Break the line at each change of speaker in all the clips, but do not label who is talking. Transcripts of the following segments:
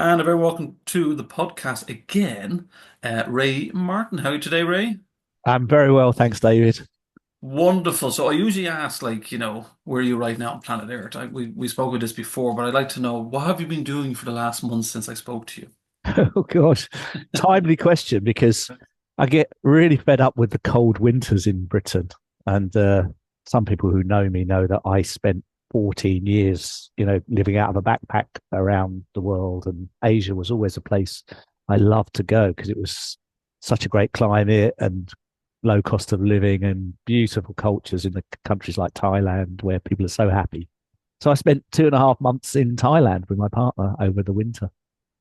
And a very welcome to the podcast again, Ray Martin. How are you today, Ray?
I'm very well, thanks, David.
Wonderful. So I usually ask, where are you right now on planet Earth? We spoke with this before, but I'd like to know what have you been doing for the last month since I spoke to you?
Oh gosh, timely question because I get really fed up with the cold winters in Britain, and some people who know me know that I spent 14 years, living out of a backpack around the world, and Asia was always a place I loved to go because it was such a great climate and low cost of living and beautiful cultures in the countries like Thailand where people are so happy. So I spent 2.5 months in Thailand with my partner over the winter.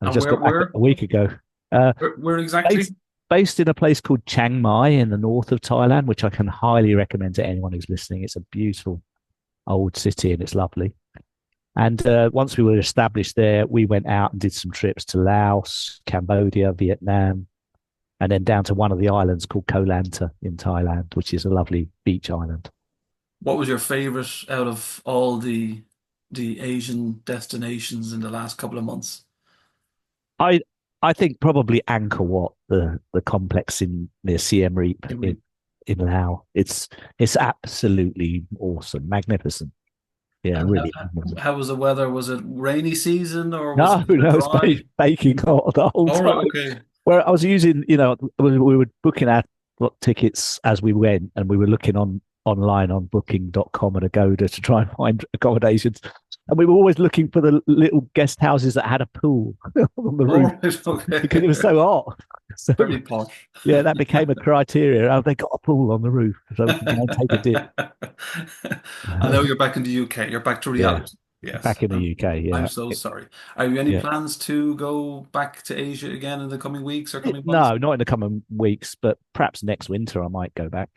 And I
And
just
where
got back
where
a week ago. Uh,
where
based
exactly?
based in a place called Chiang Mai in the north of Thailand, which I can highly recommend to anyone who's listening. It's a beautiful old city and it's lovely. And once we were established there, we went out and did some trips to Laos, Cambodia, Vietnam, and then down to one of the islands called Koh Lanta in Thailand, which is a lovely beach island.
What was your favorite out of all the Asian destinations in the last couple of months?
I I think probably Angkor Wat, the complex in near Siem Reap in Laos. It's absolutely awesome, magnificent. Yeah,
And
really magnificent.
how was the weather? Was it rainy season or was
No,
it
no, it's
dry?
baking hot the whole
All right,
time.
okay.
Where I was using, we were booking our tickets as we went, and we were looking online on Booking.com and Agoda to try and find accommodations. And we were always looking for the little guest houses that had a pool on the
All
roof
right,
because it was
okay.
so hot. So
Very posh.
yeah, that became a criteria. Oh, they got a pool on the roof, so we can go and take a dip.
I know you're back in the UK. You're back to
Yeah,
reality. Yes.
back in the UK.
I'm
Yeah,
so sorry. Are you any
yeah.
plans to go back to Asia again in the coming weeks or coming months?
No, not in the coming weeks, but perhaps next winter I might go back.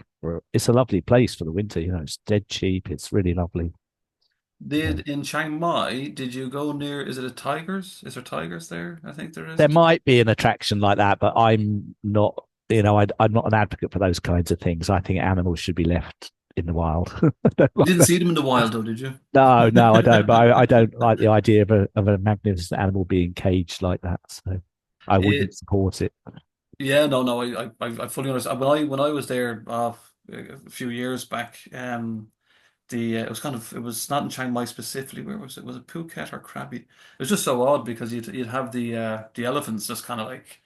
It's a lovely place for the winter. It's dead cheap. It's really lovely. Yeah.
In Chiang Mai, did you go near, is it a tigers? Is there tigers there? I think there is.
There might be an attraction like that, but I'm not. I'm not an advocate for those kinds of things. I think animals should be left in the wild. I don't
You
like
didn't
that.
see them in the wild though, did you?
No, no, I don't. But I don't like the idea of a magnificent animal being caged like that. So I wouldn't
It,
support it.
yeah, no, I fully understand. When I was there a few years back, the it was it was not in Chiang Mai specifically. Where was it? Was it Phuket or Krabi? It was just so odd because you'd have the elephants just kind of like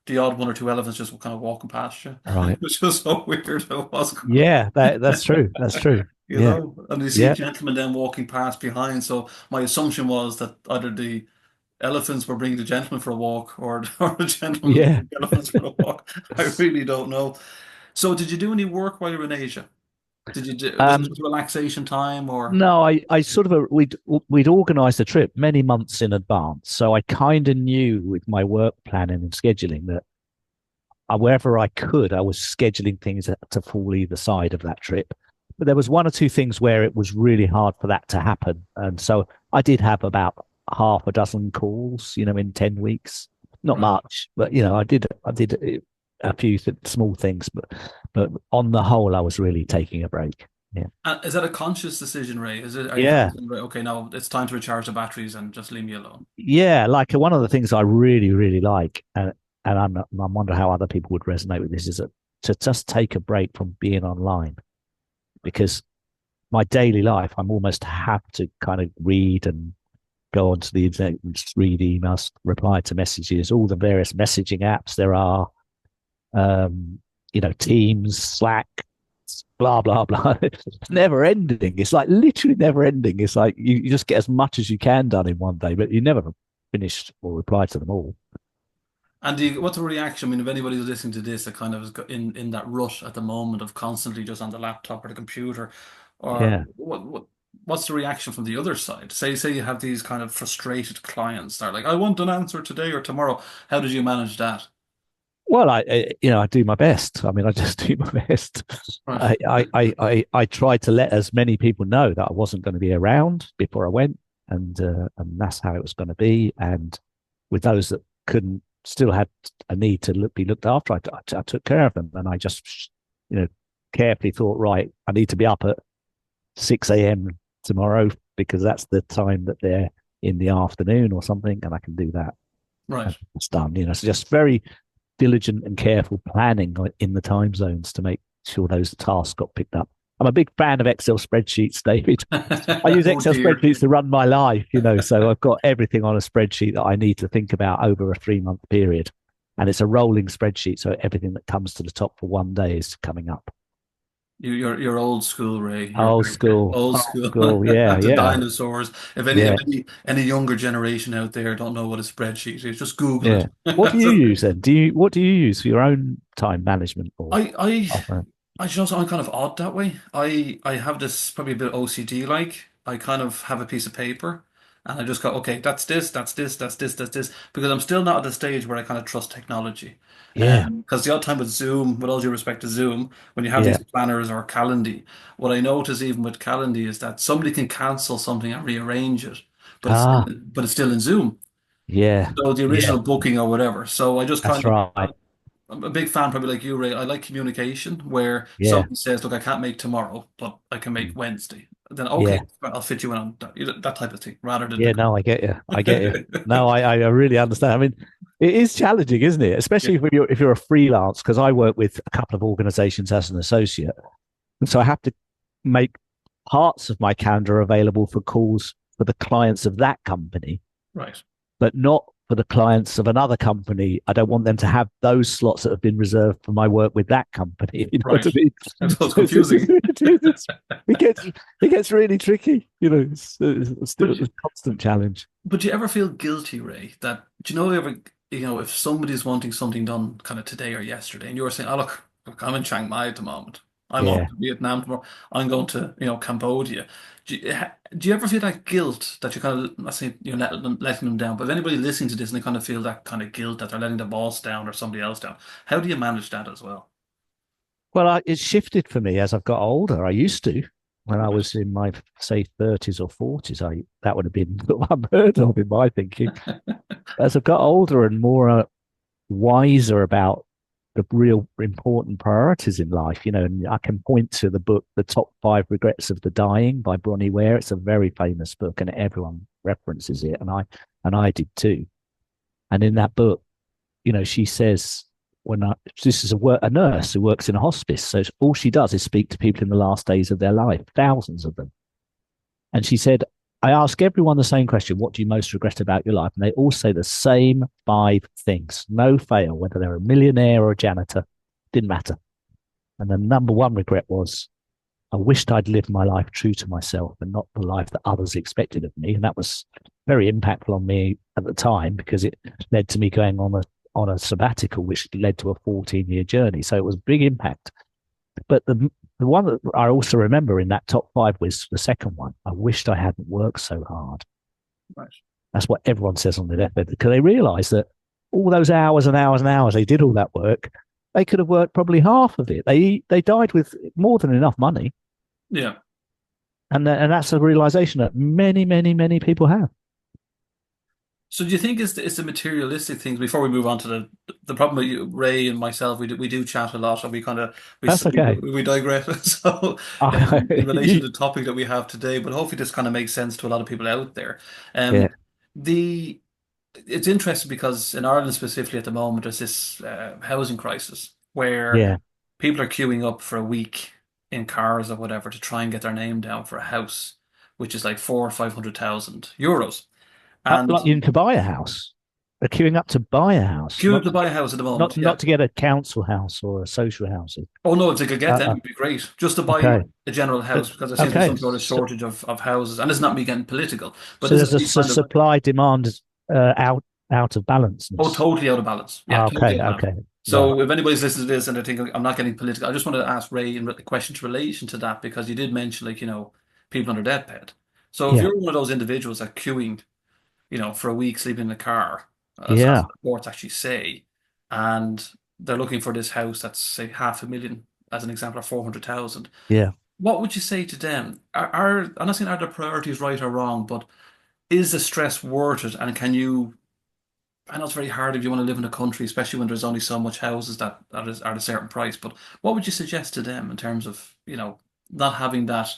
the odd one or two elephants just kind of walking past you. It
Right.
was just so weird how it was going.
Yeah, that's true. That's true. Yeah.
And you see a
Yeah.
gentleman then walking past behind. So my assumption was that either the elephants were bringing the gentleman for a walk or the gentleman was
Yeah.
bringing the elephants for a walk. I really don't know. So did you do any work while you were in Asia? Was it
Um,
just relaxation time or?
no, I sort of we'd organised the trip many months in advance, so I kind of knew with my work planning and scheduling that wherever I could, I was scheduling things to fall either side of that trip. But there was one or two things where it was really hard for that to happen, and so I did have about half a dozen calls, in 10 weeks. Not
Right.
much, but I did a few small things, but on the whole, I was really taking a break. Yeah.
Is that a conscious decision, Ray? Are you kind of
Yeah.
saying, right, okay, now it's time to recharge the batteries and just leave me alone?
Yeah, like one of the things I really, really like, and I'm wondering how other people would resonate with this, is that to just take a break from being online because my daily life, I'm almost have to kind of read and go onto the internet and just read emails, reply to messages, all the various messaging apps there are, um, Teams, Slack, blah blah blah. It's never ending. It's like literally never ending. It's like you just get as much as you can done in one day, but you never finish or reply to them all.
And what's the reaction? I mean, if anybody's listening to this that kind of is in that rut at the moment of constantly just on the laptop or the computer, or
Yeah.
what's the reaction from the other side? Say you have these kind of frustrated clients that are like, I want an answer today or tomorrow. How did you manage that?
Well, I do my best. I mean, I just do my best.
Right.
I tried to let as many people know that I wasn't going to be around before I went, and that's how it was going to be. And with those that couldn't, still had a need to be looked after, I took care of them, and I just, you know, carefully thought, right, I need to be up at 6 a.m. tomorrow because that's the time that they're in the afternoon or something, and I can do that.
Right.
It's done. So just very diligent and careful planning in the time zones to make sure those tasks got picked up. I'm a big fan of Excel spreadsheets, David. I use
Oh
Excel
dear.
spreadsheets to run my life, so I've got everything on a spreadsheet that I need to think about over a 3 month period. And it's a rolling spreadsheet. So everything that comes to the top for one day is coming up.
You're old school, Ray. You're
Old
very, very
school,
old
old
school.
school. Yeah,
The
yeah,
dinosaurs. If
yeah,
any younger generation out there don't know what a spreadsheet is, just Google
yeah. What do
it.
you
So,
use then? What do you use for your own time management or
I I
offer?
you know, so I'm kind of odd that way. I have this probably a bit OCD like. I kind of have a piece of paper and I just go, okay, that's this, that's this, that's this, that's this, because I'm still not at the stage where I kind of trust technology.
Yeah,
Because the odd time with Zoom, with all due respect to Zoom, when you have these
yeah.
planners or Calendly, what I notice even with Calendly is that somebody can cancel something and rearrange it,
Ah,
but it's still in Zoom.
yeah,
So the
yeah.
original booking or whatever. So I just
That's
kind of
right.
I'm a big fan, probably like you, Ray. I like communication where
Yeah,
somebody says, "Look, I can't make tomorrow, but I can make
mm,
Wednesday." Then,
yeah.
okay, I'll fit you in on that, that type of thing, rather than
Yeah, no, I get you. I get you.
the.
No, I really understand. I mean, it is challenging, isn't it?
Yeah,
Especially if you're a freelance, because I work with a couple of organizations as an associate. And so I have to make parts of my calendar available for calls for the clients of that company,
right,
but not for the clients of another company. I don't want them to have those slots that have been reserved for my work with that company. You know what
right.
I mean?
And so it's
So
confusing.
it gets it gets really tricky. It's still
But
a constant challenge.
But do you ever feel guilty, Ray, that do you know ever if somebody's wanting something done kind of today or yesterday, and you're saying, "Oh look, I'm in Chiang Mai at the moment. I'm off
Yeah.
to Vietnam tomorrow. I'm going to Cambodia." Do you ever feel that guilt that you kind of let's say you're letting them down? But if anybody listening to this and they kind of feel that kind of guilt that they're letting the boss down or somebody else down, how do you manage that as well?
Well, it's shifted for me as I've got older. I used to, when I
Right.
was in my, say, 30s or 40s, that would have been unheard of in my thinking. As I've got older and more wiser about the real important priorities in life, and I can point to the book, The Top Five Regrets of the Dying by Bronnie Ware. It's a very famous book and everyone references it. And I did too. And in that book, she says, this is a nurse who works in a hospice. So all she does is speak to people in the last days of their life, thousands of them. And she said, I ask everyone the same question: what do you most regret about your life? And they all say the same five things, no fail, whether they're a millionaire or a janitor, didn't matter. And the number one regret was, I wished I'd lived my life true to myself and not the life that others expected of me. And that was very impactful on me at the time because it led to me going on a sabbatical, which led to a 14-year journey. So it was a big impact. But the one that I also remember in that top five was the second one. I wished I hadn't worked so hard.
Right.
That's what everyone says on their deathbed because they realise that all those hours and hours and hours they did all that work, they could have worked probably half of it. They died with more than enough money,
Yeah.
and that's a realization that many, many, many people have.
So do you think it's the materialistic things before we move on to the problem with you, Ray and myself we do chat a lot and we kind of
That's okay.
we digress so in relation
You,
to the topic that we have today, but hopefully this kind of makes sense to a lot of people out there.
yeah,
The It's interesting because in Ireland specifically at the moment there's this housing crisis where
yeah.
people are queuing up for a week in cars or whatever to try and get their name down for a house, which is like 400,000 or 500,000 euros.
Like
And
you to buy a house. They're queuing up to buy a house,
queuing up to buy a house at the
not
moment, yeah.
not to get a council house or a social housing.
Oh no, if they could get
Uh,
them,
uh,
it'd be great. Just to buy
okay,
a general
but
house because there seems to be
okay.
some sort of shortage of houses. And it's not me getting political, but
So
this is
there's a
me kind of
supply demand out of
oh
balanceness.
totally out of balance. Yeah, totally
Okay,
out of balance.
okay, right.
So if anybody's listening to this and they're thinking I'm not getting political, I just wanted to ask Ray a question in relation to that because you did mention like, people on their deathbed. So if
Yeah,
you're one of those individuals that queuing, for a week sleeping in the car, as
yeah,
the reports actually say, and they're looking for this house that's say 500,000 as an example or 400,000.
yeah.
What would you say to them? I'm not saying are their priorities right or wrong, but is the stress worth it? And can you? I know it's very hard if you want to live in a country, especially when there's only so much houses that are at a certain price. But what would you suggest to them in terms of not having that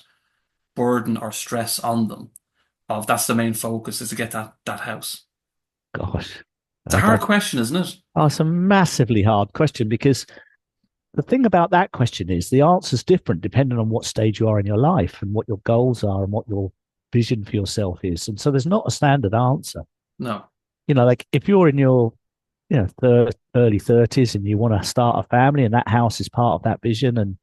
burden or stress on them? Of that's the main focus is to get that house.
Gosh.
It's a hard question, isn't it?
Oh, it's a massively hard question because the thing about that question is the answer's different depending on what stage you are in your life and what your goals are and what your vision for yourself is. And so there's not a standard answer.
No.
Like if you're in your early 30s and you want to start a family and that house is part of that vision and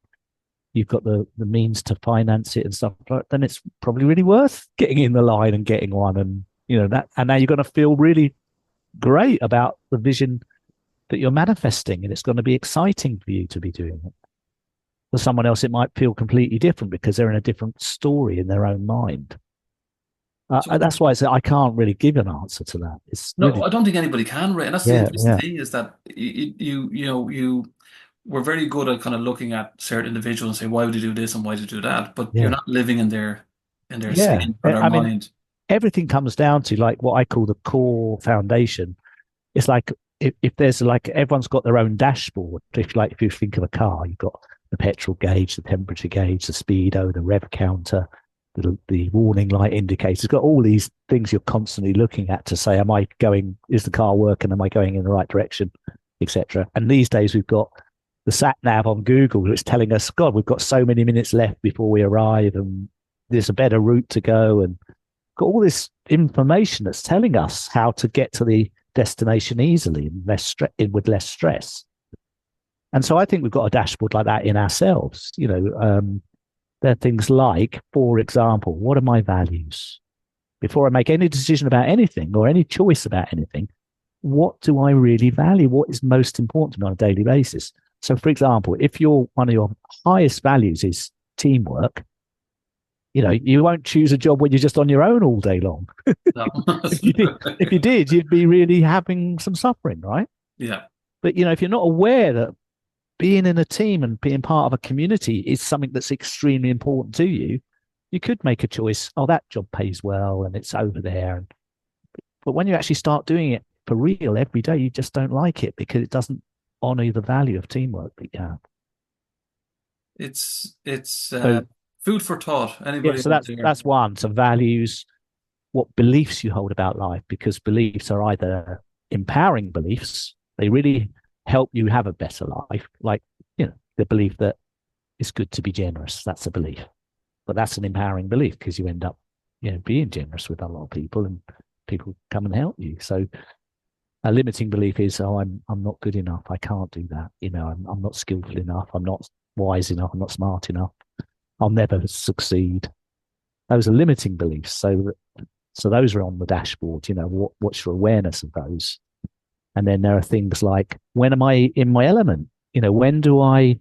you've got the means to finance it and stuff like that, then it's probably really worth getting in the line and getting one. And that, and now you're going to feel really great about the vision that you're manifesting, and it's going to be exciting for you to be doing it. For someone else, it might feel completely different because they're in a different story in their own mind.
So
That's why I can't really give an answer to that. It's
no,
really,
I don't think anybody can, right? And that's the
yeah,
interesting
yeah,
thing is that you were very good at kind of looking at certain individuals and say, why would you do this and why would you do that? But you're
yeah,
not living in their
yeah.
skin or their
I mean,
mind.
everything comes down to like what I call the core foundation. It's like if there's like everyone's got their own dashboard. If you think of a car, you've got the petrol gauge, the temperature gauge, the speedo, the rev counter, the warning light indicators. It's got all these things you're constantly looking at to say, am I going? Is the car working? Am I going in the right direction, etc. And these days we've got the sat nav on Google, which is telling us, God, we've got so many minutes left before we arrive, and there's a better route to go, and got all this information that's telling us how to get to the destination easily and with less stress. And so I think we've got a dashboard like that in ourselves. There are things like, for example, what are my values? Before I make any decision about anything or any choice about anything, what do I really value? What is most important to me on a daily basis? So, for example, if one of your highest values is teamwork, you won't choose a job when you're just on your own all day long.
No.
If you did, you'd be really having some suffering, right?
Yeah.
But if you're not aware that being in a team and being part of a community is something that's extremely important to you, you could make a choice. Oh, that job pays well and it's over there. But when you actually start doing it for real every day, you just don't like it because it doesn't honor the value of teamwork that you have.
It's
So
food for thought.
yeah,
Anybody
so
out
that's
there?
that's one. So values, what beliefs you hold about life, because beliefs are either empowering beliefs, they really help you have a better life, like the belief that it's good to be generous. That's a belief, but that's an empowering belief because you end up being generous with a lot of people and people come and help you. So a limiting belief is, oh, I'm not good enough, I can't do that, I'm not skillful enough, I'm not wise enough, I'm not smart enough, I'll never succeed. Those are limiting beliefs. So those are on the dashboard. What's your awareness of those? And then there are things like, when am I in my element? When do I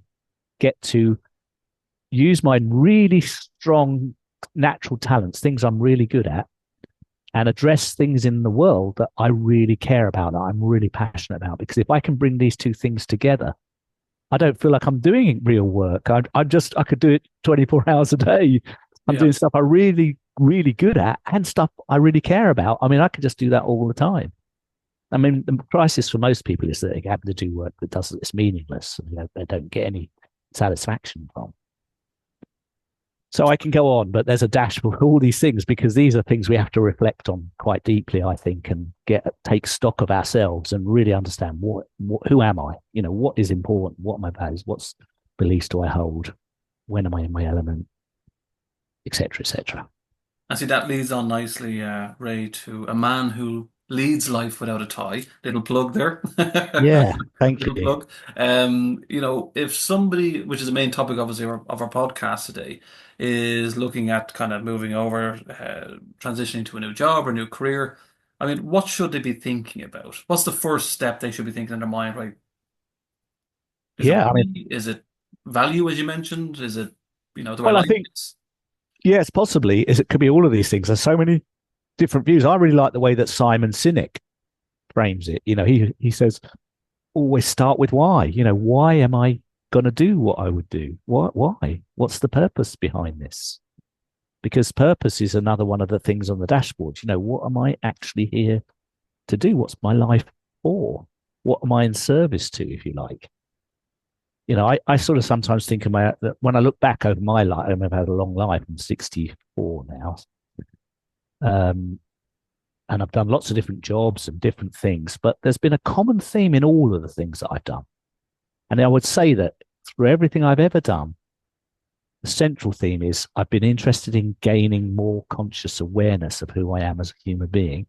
get to use my really strong natural talents, things I'm really good at, and address things in the world that I really care about, that I'm really passionate about? Because if I can bring these two things together, I don't feel like I'm doing real work. I could do it 24 hours a day. I'm
Yeah.
doing stuff I really, really good at and stuff I really care about. I mean, I could just do that all the time. I mean, the crisis for most people is that they have to do work that doesn't, it's meaningless and they don't get any satisfaction from. So I can go on, but there's a dashboard for all these things because these are things we have to reflect on quite deeply, I think, and take stock of ourselves and really understand who am I? What is important? What are my values? What beliefs do I hold? When am I in my element? Etc. Etc.
I see that leads on nicely, Ray, to a man who leads life without a tie. Little plug there.
Yeah, thank
Little
you.
plug. If somebody, which is the main topic obviously of our podcast today, is looking at kind of moving over, transitioning to a new job or new career, I mean, what should they be thinking about? What's the first step they should be thinking in their mind, right? Is it
Yeah, I mean,
money? Is it value, as you mentioned? Is it, do I
well, I
like
think
this?
yes, possibly is it could be all of these things. There's so many different views. I really like the way that Simon Sinek frames it. He says always start with why. Why am I going to do what I would do? Why? What's the purpose behind this? Because purpose is another one of the things on the dashboard. What am I actually here to do? What's my life for? What am I in service to, if you like? I sort of sometimes think of that when I look back over my life, I've had a long life. I'm 64 now. Um, and I've done lots of different jobs and different things, but there's been a common theme in all of the things that I've done. And I would say that through everything I've ever done, the central theme is I've been interested in gaining more conscious awareness of who I am as a human being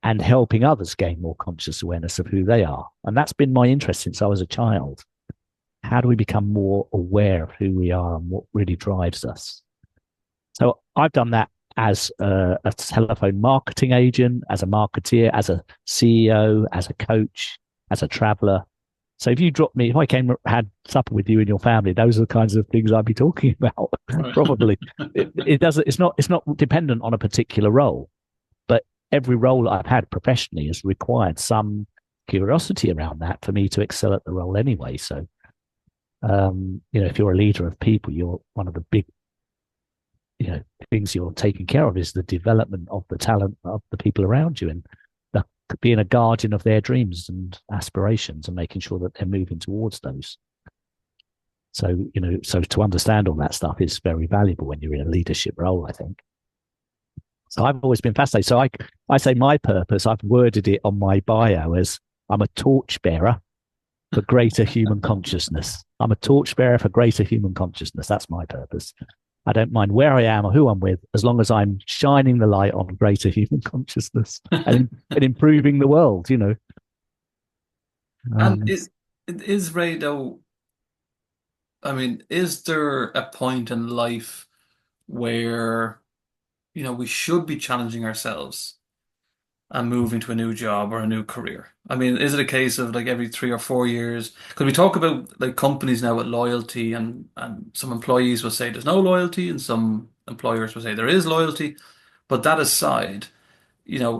and helping others gain more conscious awareness of who they are. And that's been my interest since I was a child. How do we become more aware of who we are and what really drives us? So I've done that as a telephone marketing agent, as a marketeer, as a CEO, as a coach, as a traveler. So if I came had supper with you and your family, those are the kinds of things I'd be talking about.
Right.
Probably, it doesn't. It's not dependent on a particular role, but every role I've had professionally has required some curiosity around that for me to excel at the role anyway. So, if you're a leader of people, you're one of the big things you're taking care of is the development of the talent of the people around you and the, being a guardian of their dreams and aspirations and making sure that they're moving towards those. So, so to understand all that stuff is very valuable when you're in a leadership role, I think. So I've always been fascinated. So I say my purpose, I've worded it on my bio as I'm a torchbearer for greater human consciousness. I'm a torchbearer for greater human consciousness. That's my purpose. I don't mind where I am or who I'm with, as long as I'm shining the light on greater human consciousness and improving the world,
And
Um,
is Ray though, I mean, is there a point in life where, we should be challenging ourselves and moving to a new job or a new career? I mean, is it a case of like every 3 or 4 years? Because we talk about like companies now with loyalty, and some employees will say there's no loyalty, and some employers will say there is loyalty. But that aside,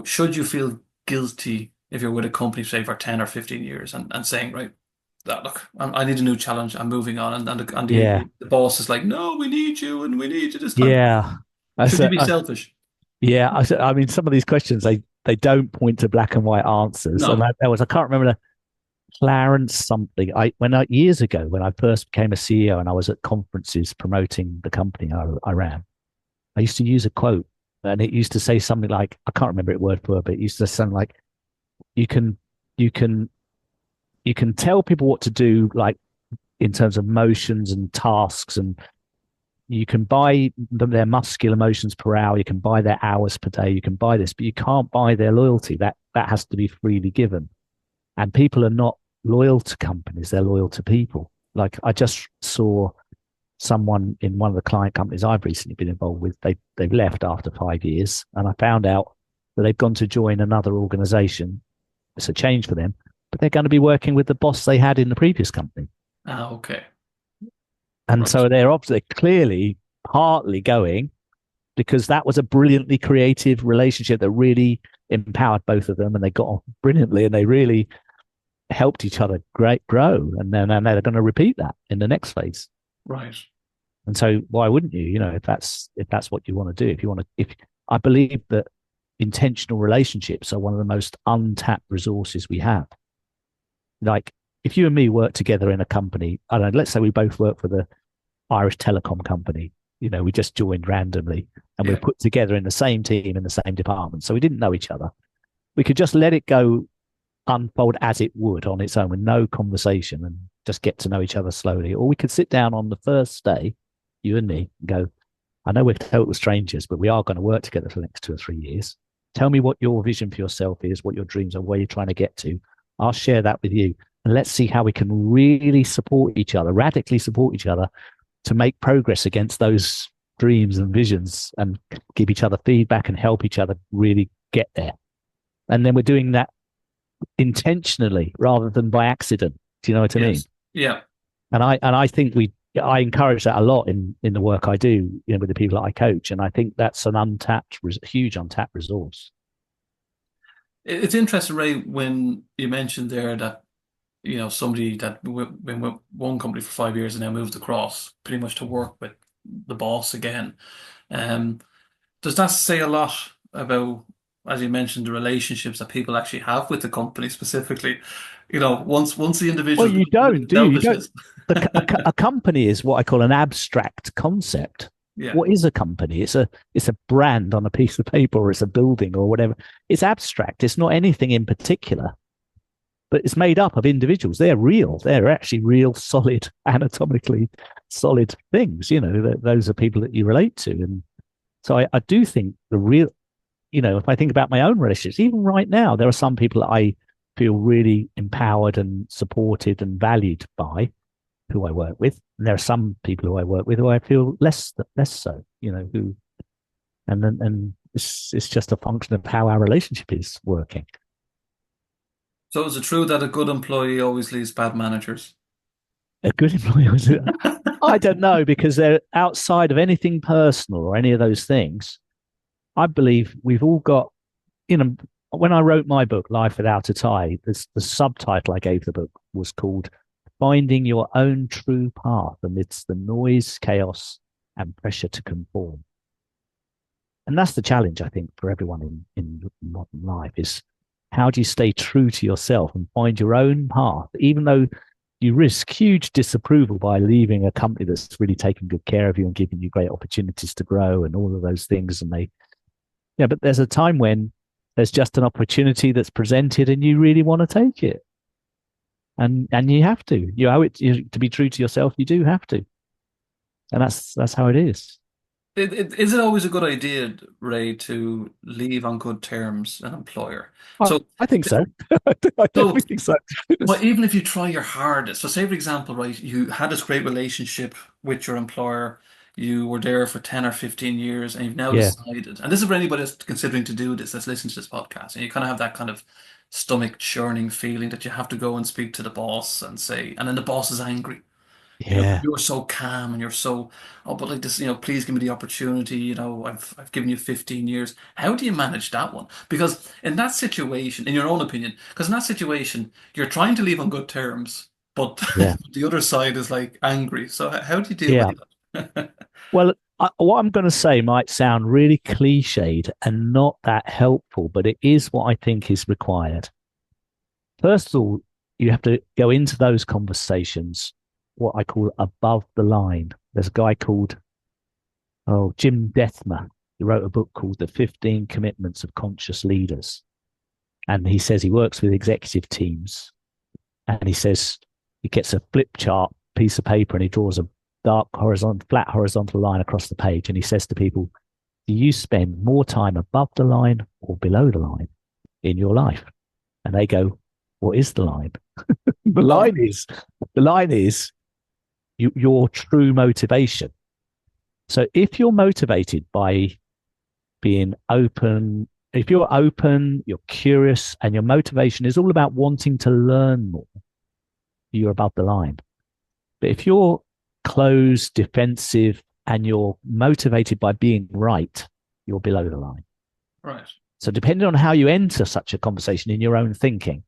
should you feel guilty if you're with a company, say, for 10 or 15 years and saying, right, look, I need a new challenge, I'm moving on, and
yeah,
the boss is like, no, we need you and we need you this time.
yeah. I
Should you
said,
be selfish?
yeah. I mean, some of these questions they don't point to black and white answers, and
No.
I can't remember Clarence something. Years ago when I first became a CEO and I was at conferences promoting the company I ran, I used to use a quote, and it used to say something like, I can't remember it word for word, but it used to sound like, you can you can you can tell people what to do, like in terms of motions and tasks, and you can buy them their muscular motions per hour, you can buy their hours per day, you can buy this, but you can't buy their loyalty. That has to be freely given. And people are not loyal to companies, they're loyal to people. Like I just saw someone in one of the client companies I've recently been involved with, they've left after 5 years, and I found out that they've gone to join another organization. It's a change for them, but they're going to be working with the boss they had in the previous company.
Ah, okay.
And
Right.
so they're obviously clearly partly going because that was a brilliantly creative relationship that really empowered both of them, and they got on brilliantly, and they really helped each other grow. And they're going to repeat that in the next phase.
Right.
And so why wouldn't you? If that's what you want to do, if I believe that intentional relationships are one of the most untapped resources we have. Like if you and me work together in a company, I don't know, let's say we both work for the Irish Telecom company. We just joined randomly and we're
Yeah.
put together in the same team in the same department. So we didn't know each other. We could just let it go unfold as it would on its own with no conversation and just get to know each other slowly. Or we could sit down on the first day, you and me, and go, I know we're total strangers, but we are going to work together for the next 2 or 3 years. Tell me what your vision for yourself is, what your dreams are, where you're trying to get to. I'll share that with you. And let's see how we can really support each other, radically support each other to make progress against those dreams and visions and give each other feedback and help each other really get there. And then we're doing that intentionally rather than by accident. Do you know what I mean?
Yes. Yeah.
And I think I encourage that a lot in the work I do, with the people that I coach, and I think that's an huge untapped resource.
It's interesting, Ray, when you mentioned there that, somebody that been with one company for 5 years and now moved across pretty much to work with the boss again. Um, does that say a lot about, as you mentioned, the relationships that people actually have with the company specifically? Once the
Well,
individual
you don't, do you? You don't.
selfishness.
A company is what I call an abstract concept.
Yeah.
What is a company? It's a brand on a piece of paper, or it's a building or whatever. It's abstract. It's not anything in particular, but it's made up of individuals. They're real. They're actually real, solid, anatomically solid things. Those are people that you relate to. And so I do think the real, if I think about my own relationships, even right now, there are some people that I feel really empowered and supported and valued by, who I work with. And there are some people who I work with who I feel less so, who, and it's just a function of how our relationship is working.
So is it true that a good employee always leaves bad managers?
A good employee was, I don't know, because they're outside of anything personal or any of those things. I believe we've all got, when I wrote my book, Life Without a Tie, the subtitle I gave the book was called Finding Your Own True Path Amidst the Noise, Chaos, and Pressure to Conform. And that's the challenge, I think, for everyone in modern life is, how do you stay true to yourself and find your own path, even though you risk huge disapproval by leaving a company that's really taking good care of you and giving you great opportunities to grow and all of those things. And but there's a time when there's just an opportunity that's presented and you really want to take it. And you have to. You owe it to be true to yourself. You do have to. And that's how it is.
Is it always a good idea, Ray, to leave on good terms an employer?
I,
So,
I think so. I
so,
definitely think so.
but even if you try your hardest, so say for example, right, you had this great relationship with your employer, you were there for 10 or 15 years, and you've now
Yeah.
decided, and this is for anybody that's considering to do this, that's listening to this podcast, and you kind of have that kind of stomach churning feeling that you have to go and speak to the boss and say, and then the boss is angry.
Yeah.
You're so calm and you're so, oh, but like this, please give me the opportunity. I've given you 15 years. How do you manage that one? Because in that situation, in your own opinion, because in that situation, you're trying to leave on good terms, but
Yeah.
the other side is like angry. So how do you deal with
Yeah.
that?
Well, what I'm going to say might sound really cliched and not that helpful, but it is what I think is required. First of all, you have to go into those conversations, what I call above the line. There's a guy called Jim Dethmer. He wrote a book called The 15 Commitments of Conscious Leaders. And he says he works with executive teams. And he says he gets a flip chart piece of paper and he draws a flat horizontal line across the page. And he says to people, do you spend more time above the line or below the line in your life? And they go, what is the line? the
Oh,
line is the line is your true motivation. So if you're motivated by being open, if you're open, you're curious, and your motivation is all about wanting to learn more, you're above the line. But if you're closed, defensive, and you're motivated by being right, you're below the line.
right.
So depending on how you enter such a conversation in your own thinking,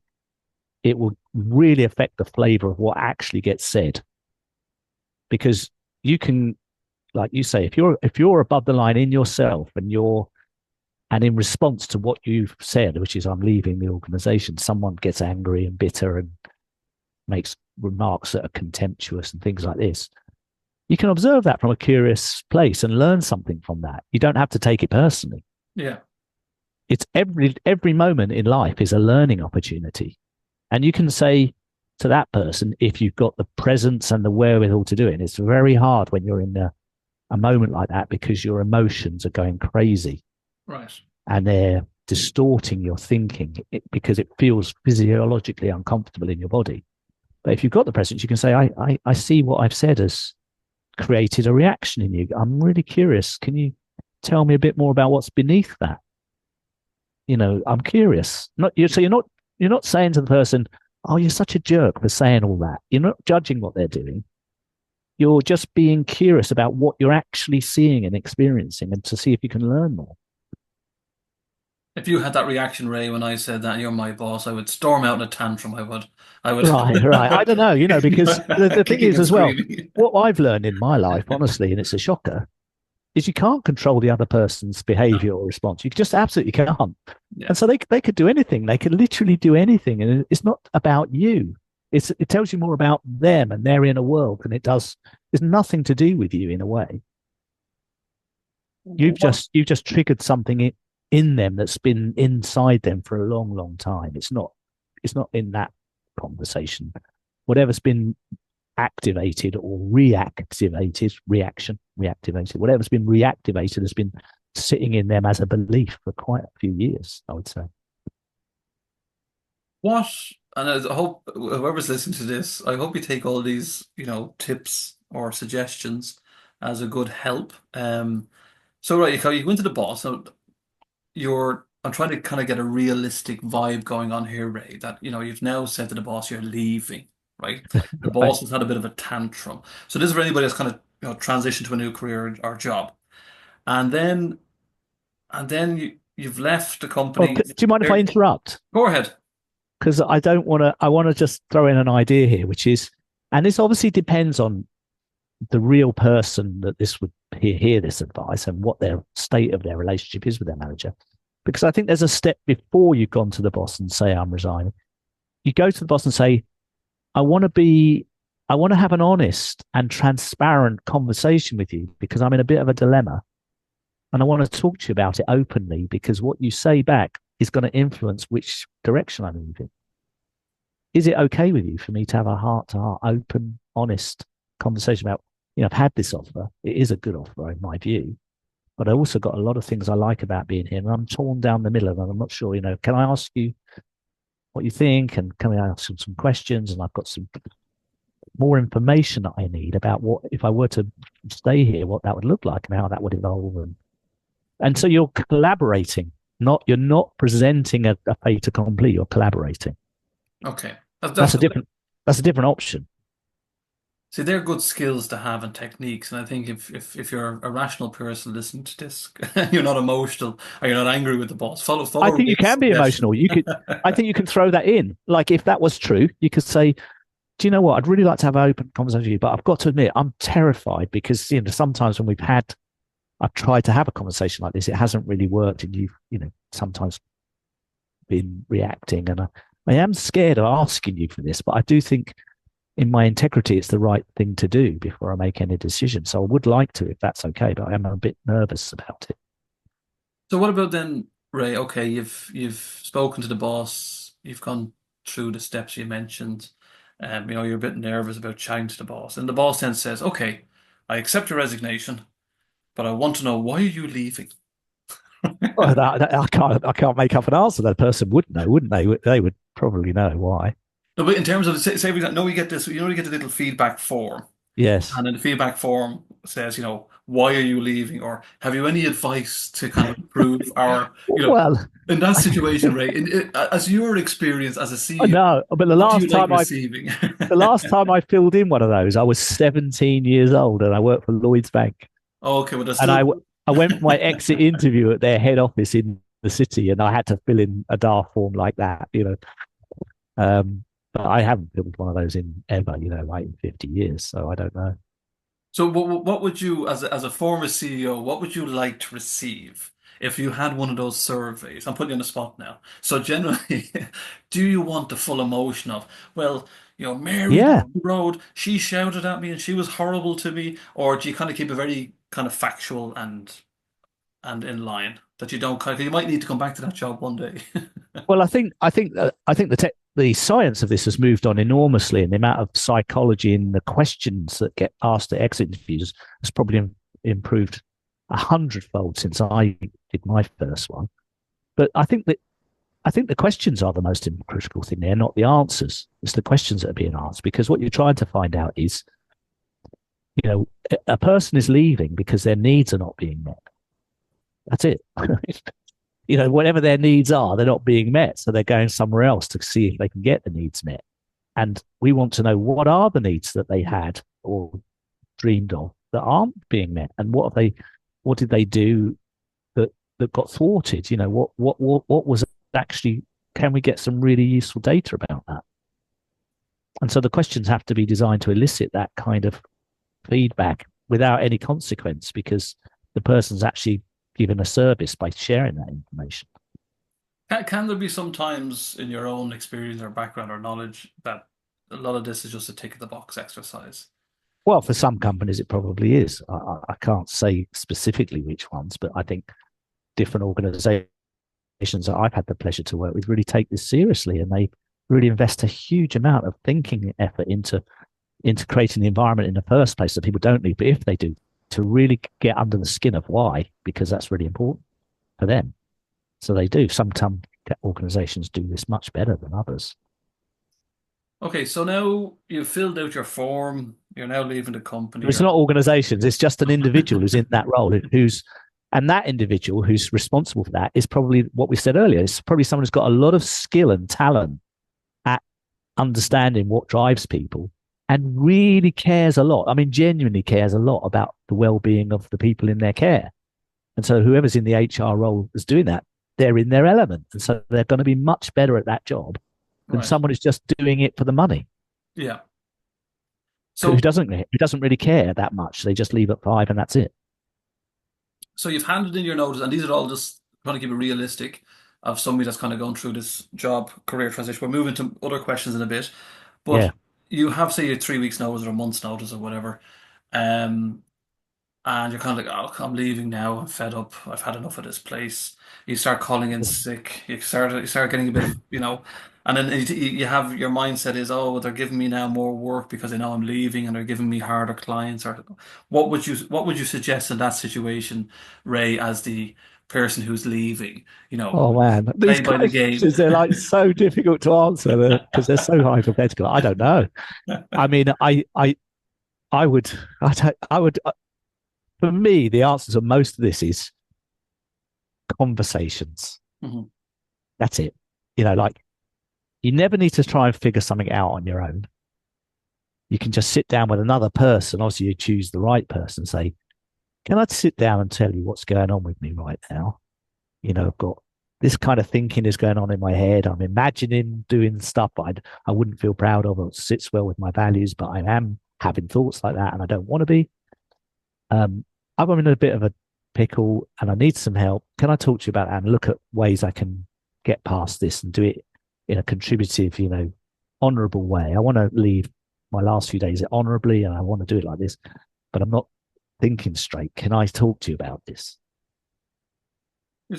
it will really affect the flavor of what actually gets said. Because you can, like you say, if you're above the line in yourself and in response to what you've said, which is I'm leaving the organization, someone gets angry and bitter and makes remarks that are contemptuous and things like this. You can observe that from a curious place and learn something from that. You don't have to take it personally.
Yeah.
It's every moment in life is a learning opportunity. And you can say to that person, if you've got the presence and the wherewithal to do it, and it's very hard when you're in a moment like that because your emotions are going crazy
Right.
and they're distorting your thinking because it feels physiologically uncomfortable in your body. But if you've got the presence, you can say, I see what I've said has created a reaction in you. I'm really curious. Can you tell me a bit more about what's beneath that? I'm curious. So you're not saying to the person, oh, you're such a jerk for saying all that. You're not judging what they're doing. You're just being curious about what you're actually seeing and experiencing and to see if you can learn more.
If you had that reaction, Ray, when I said that you're my boss, I would storm out in a tantrum. I would,
Right, right. I don't know, because the thing
kicking
is
and
as well,
screaming.
what I've learned in my life, honestly, and it's a shocker, is you can't control the other person's behavior or response. You just absolutely can't.
Yeah.
And so they could do anything. They could literally do anything. And it's not about you. It tells you more about them and their inner world than it does. There's nothing to do with you in a way.
What?
You've just triggered something in them that's been inside them for a long, long time. It's not in that conversation. Whatever's been activated or reactivated, whatever's been reactivated has been sitting in them as a belief for quite a few years, I would say.
What? And I hope whoever's listening to this, I hope you take all these, tips or suggestions as a good help. So right, you go into the boss. So I'm trying to kind of get a realistic vibe going on here, Ray, that, you've now said to the boss you're leaving, right? The
Right.
boss has had a bit of a tantrum. So this is for anybody that's kind of, transitioned to a new career or job. And then, you've left the
Well,
company.
do you mind if I interrupt?
Go ahead.
Because I don't want to. I want to just throw in an idea here, which is, and this obviously depends on the real person that this would hear this advice and what their state of their relationship is with their manager. Because I think there's a step before you've gone to the boss and say, I'm resigning. You go to the boss and say, I want to be, I want to have an honest and transparent conversation with you because I'm in a bit of a dilemma. And I want to talk to you about it openly because what you say back is going to influence which direction I'm moving. Is it okay with you for me to have a heart to heart, open, honest conversation about, I've had this offer. It is a good offer in my view, but I also got a lot of things I like about being here. And I'm torn down the middle and I'm not sure, can I ask you what you think? And can I ask you some questions? And I've got some more information that I need about what, if I were to stay here, what that would look like and how that would evolve. And so you're collaborating, you're not presenting a fait accompli, you're collaborating.
Okay.
That's
That's
a different, that's a different option.
See, they're good skills to have and techniques, and I think if you're a rational person listening to this, you're not emotional or you're not angry with the boss.
I
Follow
think you
Ray's
can be
suggestion.
emotional. I think you can throw that in. Like if that was true, you could say, "Do you know what? I'd really like to have an open conversation with you, but I've got to admit, I'm terrified because sometimes when I've tried to have a conversation like this, it hasn't really worked, and you've sometimes been reacting, and I am scared of asking you for this, but I do think in my integrity, it's the right thing to do before I make any decision. So I would like to, if that's okay, but I am a bit nervous about it."
So what about then, Ray? Okay, you've spoken to the boss, you've gone through the steps you mentioned. You're a bit nervous about chatting to the boss, and the boss then says, "Okay, I accept your resignation, but I want to know why are you leaving?"
Well, I can't make up an answer. That person would know, wouldn't they? They would probably know why.
No, but in terms of say for example, no, you get this, you get the little feedback form.
Yes.
And then the feedback form says, why are you leaving? Or have you any advice to kind of improve our,
Well,
in that situation, Ray, as your experience as a CEO,
no, but
what do you like receiving?
the last time I filled in one of those, I was 17 years old and I worked for Lloyd's Bank.
Okay, but that's
And
still,
I went for my exit interview at their head office in the city and I had to fill in a DAR form like that. But I haven't filled one of those in ever, like in 50 years. So I don't know.
so what would you, as a former CEO, what would you like to receive if you had one of those surveys? I'm putting you on the spot now. So generally, do you want the full emotion of, well, Mary down
Yeah.
the road, she shouted at me and she was horrible to me, or do you kind of keep it very kind of factual and in line that you don't kind of, you might need to come back to that job one day.
Well, I think the science of this has moved on enormously, and the amount of psychology in the questions that get asked at exit interviews has probably improved 100-fold since I did my first one. But I think the questions are the most critical thing there, not the answers. It's the questions that are being asked because what you're trying to find out is, a person is leaving because their needs are not being met. That's it. Whatever their needs are, they're not being met. So they're going somewhere else to see if they can get the needs met. And we want to know what are the needs that they had or dreamed of that aren't being met, and what did they do that got thwarted? What was actually? Can we get some really useful data about that? And so the questions have to be designed to elicit that kind of feedback without any consequence, because the person's actually given a service by sharing that information.
Can there be sometimes in your own experience or background or knowledge that a lot of this is just a tick of the box exercise?
Well, for some companies, it probably is. I can't say specifically which ones, but I think different organizations that I've had the pleasure to work with really take this seriously, and they really invest a huge amount of thinking effort into creating the environment in the first place that people don't need, but if they do, to really get under the skin of why, because that's really important for them. So they do. Some organizations do this much better than others.
Okay, so now you've filled out your form. You're now leaving the company.
It's
You're
not organizations, it's just an individual who's in that role, and that individual who's responsible for that is probably what we said earlier. It's probably someone who's got a lot of skill and talent at understanding what drives people and really cares a lot. I mean, genuinely cares a lot about the well-being of the people in their care. And so whoever's in the HR role is doing that, they're in their element. And so they're going to be much better at that job than
right.
someone who's just doing it for the money,
Yeah.
who
So
doesn't really care that much. They just leave at 5 and that's it.
so you've handed in your notice, and these are all just trying to keep it realistic of somebody that's kind of going through this job career transition. We're moving to other questions in a bit, but
Yeah.
you have say your 3 weeks notice or a month's notice or whatever. Um, and you're kind of like, oh, I'm leaving now. I'm fed up. I've had enough of this place. You start calling in sick. You start getting a bit of, and then you have your mindset is, oh, they're giving me now more work because they know I'm leaving, and they're giving me harder clients. Or what would you suggest in that situation, Ray, as the person who's leaving?
Oh man, these
Play by the game.
questions, they're like so difficult to answer because they're so hypothetical. I don't know. I mean, I would, I would, for me, the answer to most of this is conversations.
Mhm.
That's it. Like you never need to try and figure something out on your own. You can just sit down with another person. Obviously, you choose the right person. Say, can I sit down and tell you what's going on with me right now? I've got this kind of thinking is going on in my head. I'm imagining doing stuff I wouldn't feel proud of or sits well with my values, but I am having thoughts like that and I don't want to be. Um, I'm in a bit of a pickle and I need some help. Can I talk to you about that and look at ways I can get past this and do it in a contributive, honorable way? I want to leave my last few days honorably and I want to do it like this, but I'm not thinking straight. Can I talk to you about this?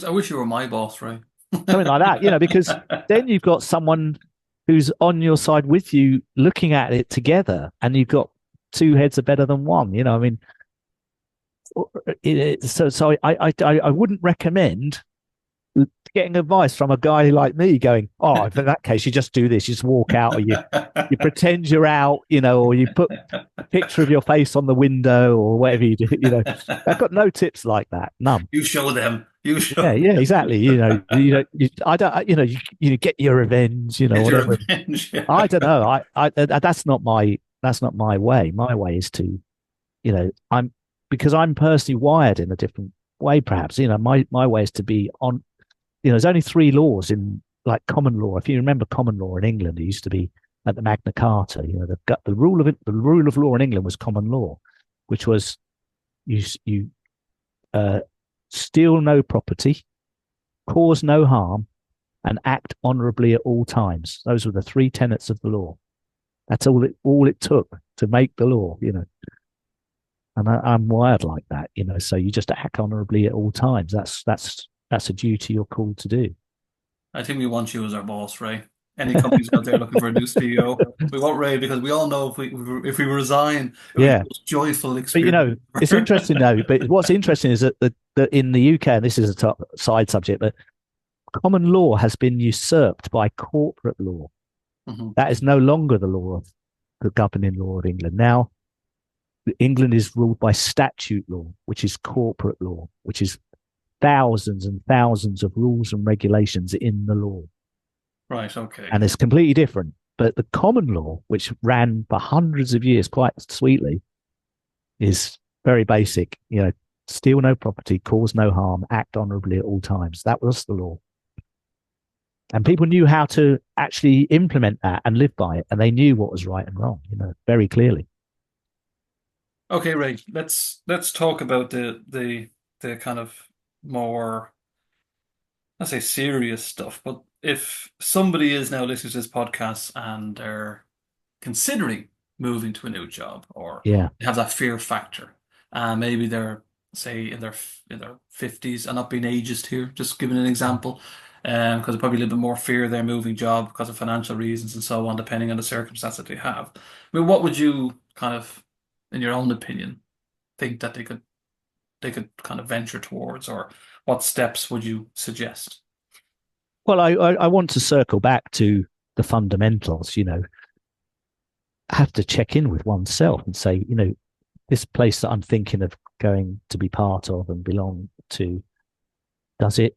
I wish you were my boss, Ray.
Something like that, because then you've got someone who's on your side with you looking at it together and you've got two heads are better than one. I mean, so I wouldn't recommend getting advice from a guy like me going, oh, in that case, you just do this, you just walk out or you pretend you're out, or you put a picture of your face on the window or whatever you do, I've got no tips like that. None.
You show them. You
Yeah,
show
yeah, exactly. I don't, you get your revenge,
get your
whatever.
revenge.
I don't know. That's not my way. My way is to, I'm because I'm personally wired in a different way. Perhaps my way is to be on. There's only three laws in like common law. If you remember common law in England, it used to be at the Magna Carta. The rule of law in England was common law, which was you uh, steal no property, cause no harm, and act honourably at all times. Those were the three tenets of the law. That's all it took to make the law. And I'm wired like that. So you just act honourably at all times. That's a duty you're called to do.
I think we want you as our boss, Ray. Any companies out there looking for a new CEO, we want Ray because we all know if we resign, it will be the
Yeah,
most joyful
but
experience
it's
ever.
interesting though. But what's interesting is that in the UK, and this is a top side subject, but common law has been usurped by corporate law.
Mhm.
That is no longer the law of the governing law of England. Now, England is ruled by statute law, which is corporate law, which is thousands and thousands of rules and regulations in the law.
Right, okay.
And it's completely different. But the common law, which ran for hundreds of years quite sweetly, is very basic. Steal no property, cause no harm, act honorably at all times. That was the law. And people knew how to actually implement that and live by it. And they knew what was right and wrong, very clearly.
Okay, Ray, let's talk about the kind of more, let's say, serious stuff. But if somebody is now listening to this podcast and they're considering moving to a new job, or
Yeah.
they have that fear factor. Maybe they're, say, in their 50s. I'm not being ageist here, just giving an example. Because there's probably a little bit more fear they're moving job because of financial reasons and so on, depending on the circumstance that they have. I mean, what would you kind of, in your own opinion, think that they could kind of venture towards, or what steps would you suggest?
Well, I want to circle back to the fundamentals, have to check in with oneself and say, this place that I'm thinking of going to be part of and belong to, does it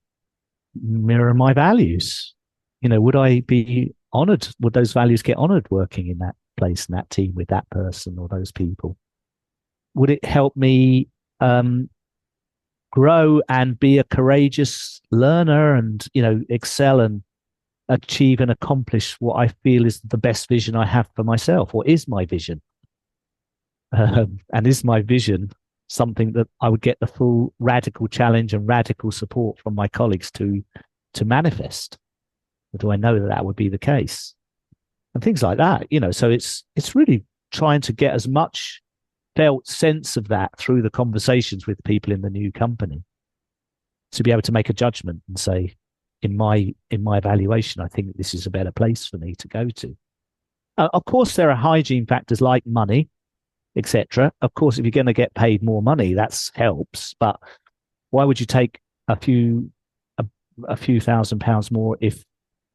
mirror my values? Would I be honored? Would those values get honored working in that place and that team with that person or those people? Would it help me grow and be a courageous learner and, excel and achieve and accomplish what I feel is the best vision I have for myself, or is my vision? And is my vision something that I would get the full radical challenge and radical support from my colleagues to manifest? Or do I know that that would be the case? And things like that, So it's really trying to get as much felt sense of that through the conversations with people in the new company to be able to make a judgment and say, in my evaluation, I think this is a better place for me to go to. Of course, there are hygiene factors like money, etc. Of course, if you're going to get paid more money, that helps. But why would you take a few a few £1,000s more if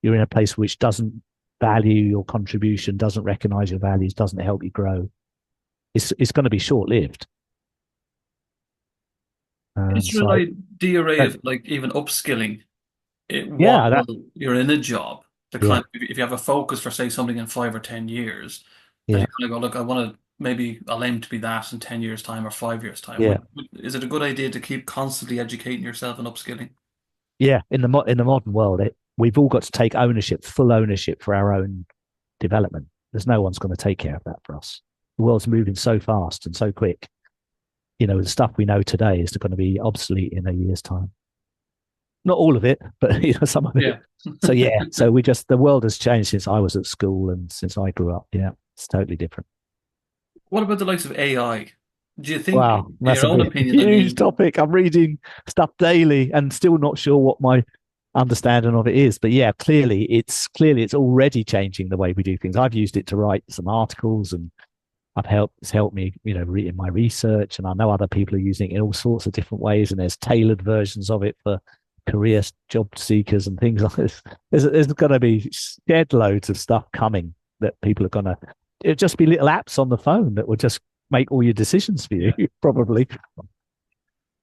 you're in a place which doesn't value your contribution, doesn't recognize your values, doesn't help you grow? It's going to be short lived.
Is there
So
an idea, Ray,
uh,
of like even upskilling it
yeah,
while you're in a job? The
yeah,
kind of, if you have a focus for, say, something in 5 or 10 years, that
yeah,
you kind of go, look, I want to, maybe I'll aim to be that in 10 years' time or 5 years' time.
yeah,
Is it a good idea to keep constantly educating yourself and upskilling?
yeah. In the modern world, we've all got to take ownership, full ownership for our own development. There's no one's going to take care of that for us. The world's moving so fast and so quick. The stuff we know today is going to be obsolete in a year's time. Not all of it, but some of it.
Yeah.
So yeah, so the world has changed since I was at school and since I grew up. Yeah, it's totally different.
What about the likes of AI? Do you think,
Wow,
in
that's
your
a
own
big,
opinion, I
huge
mean,
topic. I'm reading stuff daily and still not sure what my understanding of it is. But yeah, clearly it's already changing the way we do things. I've used it to write some articles and it's helped me, in my research, and I know other people are using it in all sorts of different ways. And there's tailored versions of it for career job seekers and things like this. There's going to be shed loads of stuff coming that people are going to. It'll just be little apps on the phone that will just make all your decisions for you,
yeah.
probably.
Do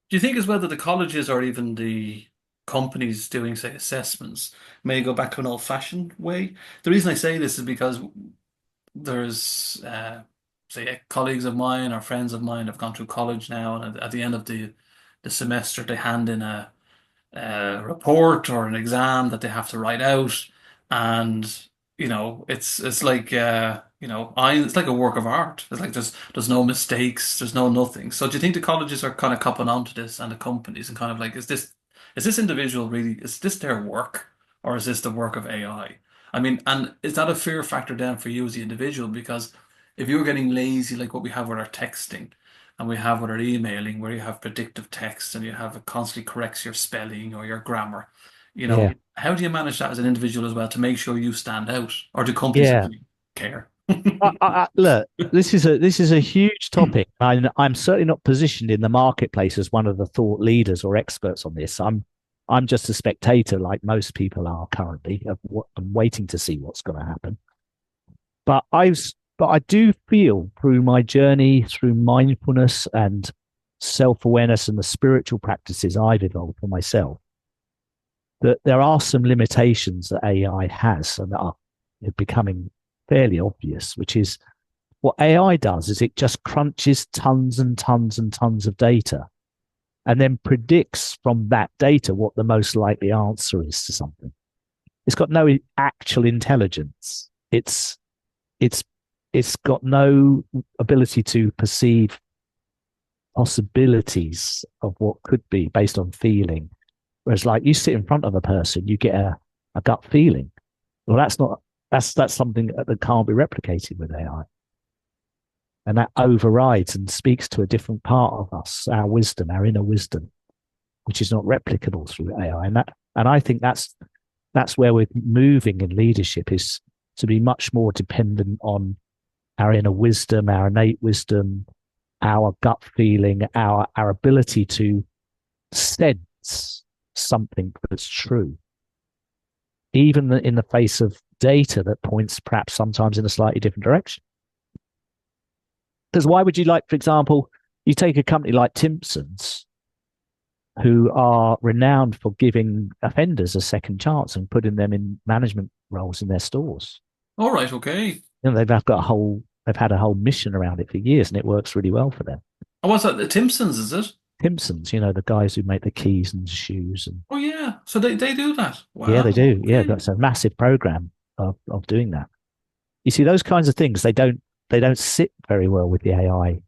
you think as well that the colleges or even the companies doing, say, assessments may go back to an old-fashioned way? The reason I say this is because there's, say, colleagues of mine or friends of mine have gone through college now, and at the end of the semester, they hand in a report or an exam that they have to write out, and it's like it's like a work of art. It's like there's no mistakes, there's no nothing. So do you think the colleges are kind of copping onto this, and the companies, and kind of like, is this individual really, is this their work, or is this the work of AI? I mean, and is that a fear factor then for you as the individual? Because if you're getting lazy, like what we have with our texting, and we have with our emailing, where you have predictive text and you have it constantly corrects your spelling or your grammar.
Yeah,
How do you manage that as an individual as well to make sure you stand out, or do companies
yeah.
actually care?
Look, this is a huge topic. I'm certainly not positioned in the marketplace as one of the thought leaders or experts on this. I'm just a spectator, like most people are currently. I'm waiting to see what's going to happen. But I do feel through my journey through mindfulness and self awareness and the spiritual practices I've evolved for myself that there are some limitations that AI has and that are becoming fairly obvious, which is what AI does is it just crunches tons and tons and tons of data and then predicts from that data what the most likely answer is to something. It's got no actual intelligence. It's it's got no ability to perceive possibilities of what could be based on feeling. Whereas like you sit in front of a person, you get a gut feeling. Well, that's not that's something that can't be replicated with AI. and that overrides and speaks to a different part of us, our wisdom, our inner wisdom, which is not replicable through AI. And I think that's where we're moving in leadership, is to be much more dependent on our inner wisdom, our innate wisdom, our gut feeling, our ability to sense something that's true, even in the face of data that points perhaps sometimes in a slightly different direction. Because why would you, like, for example, you take a company like Timpson's, who are renowned for giving offenders a second chance and putting them in management roles in their stores.
All right, okay.
They've had a whole mission around it for years, and it works really well for them.
Oh, what's that? The Timpsons, is it?
Timpson's, the guys who make the keys and shoes, and
Oh, yeah. So they do that.
yeah,
Wow.
they do. Yeah,
Okay.
that's a massive program of doing that. You see, those kinds of things, they don't sit very well with the AI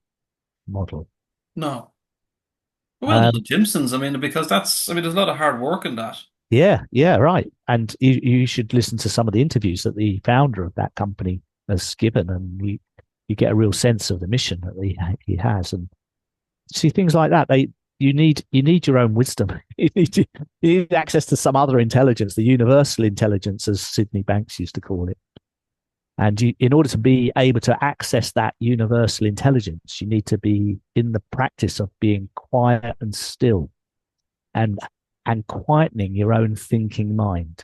model.
No. Well done, the
Um,
Timpsons. I mean, because there's a lot of hard work in that.
yeah, yeah, right. And you should listen to some of the interviews that the founder of that company has given, and you get a real sense of the mission that he has. And see, things like that, you need your own wisdom. You need access to some other intelligence, the universal intelligence, as Sydney Banks used to call it. And in order to be able to access that universal intelligence, you need to be in the practice of being quiet and still, and quietening your own thinking mind,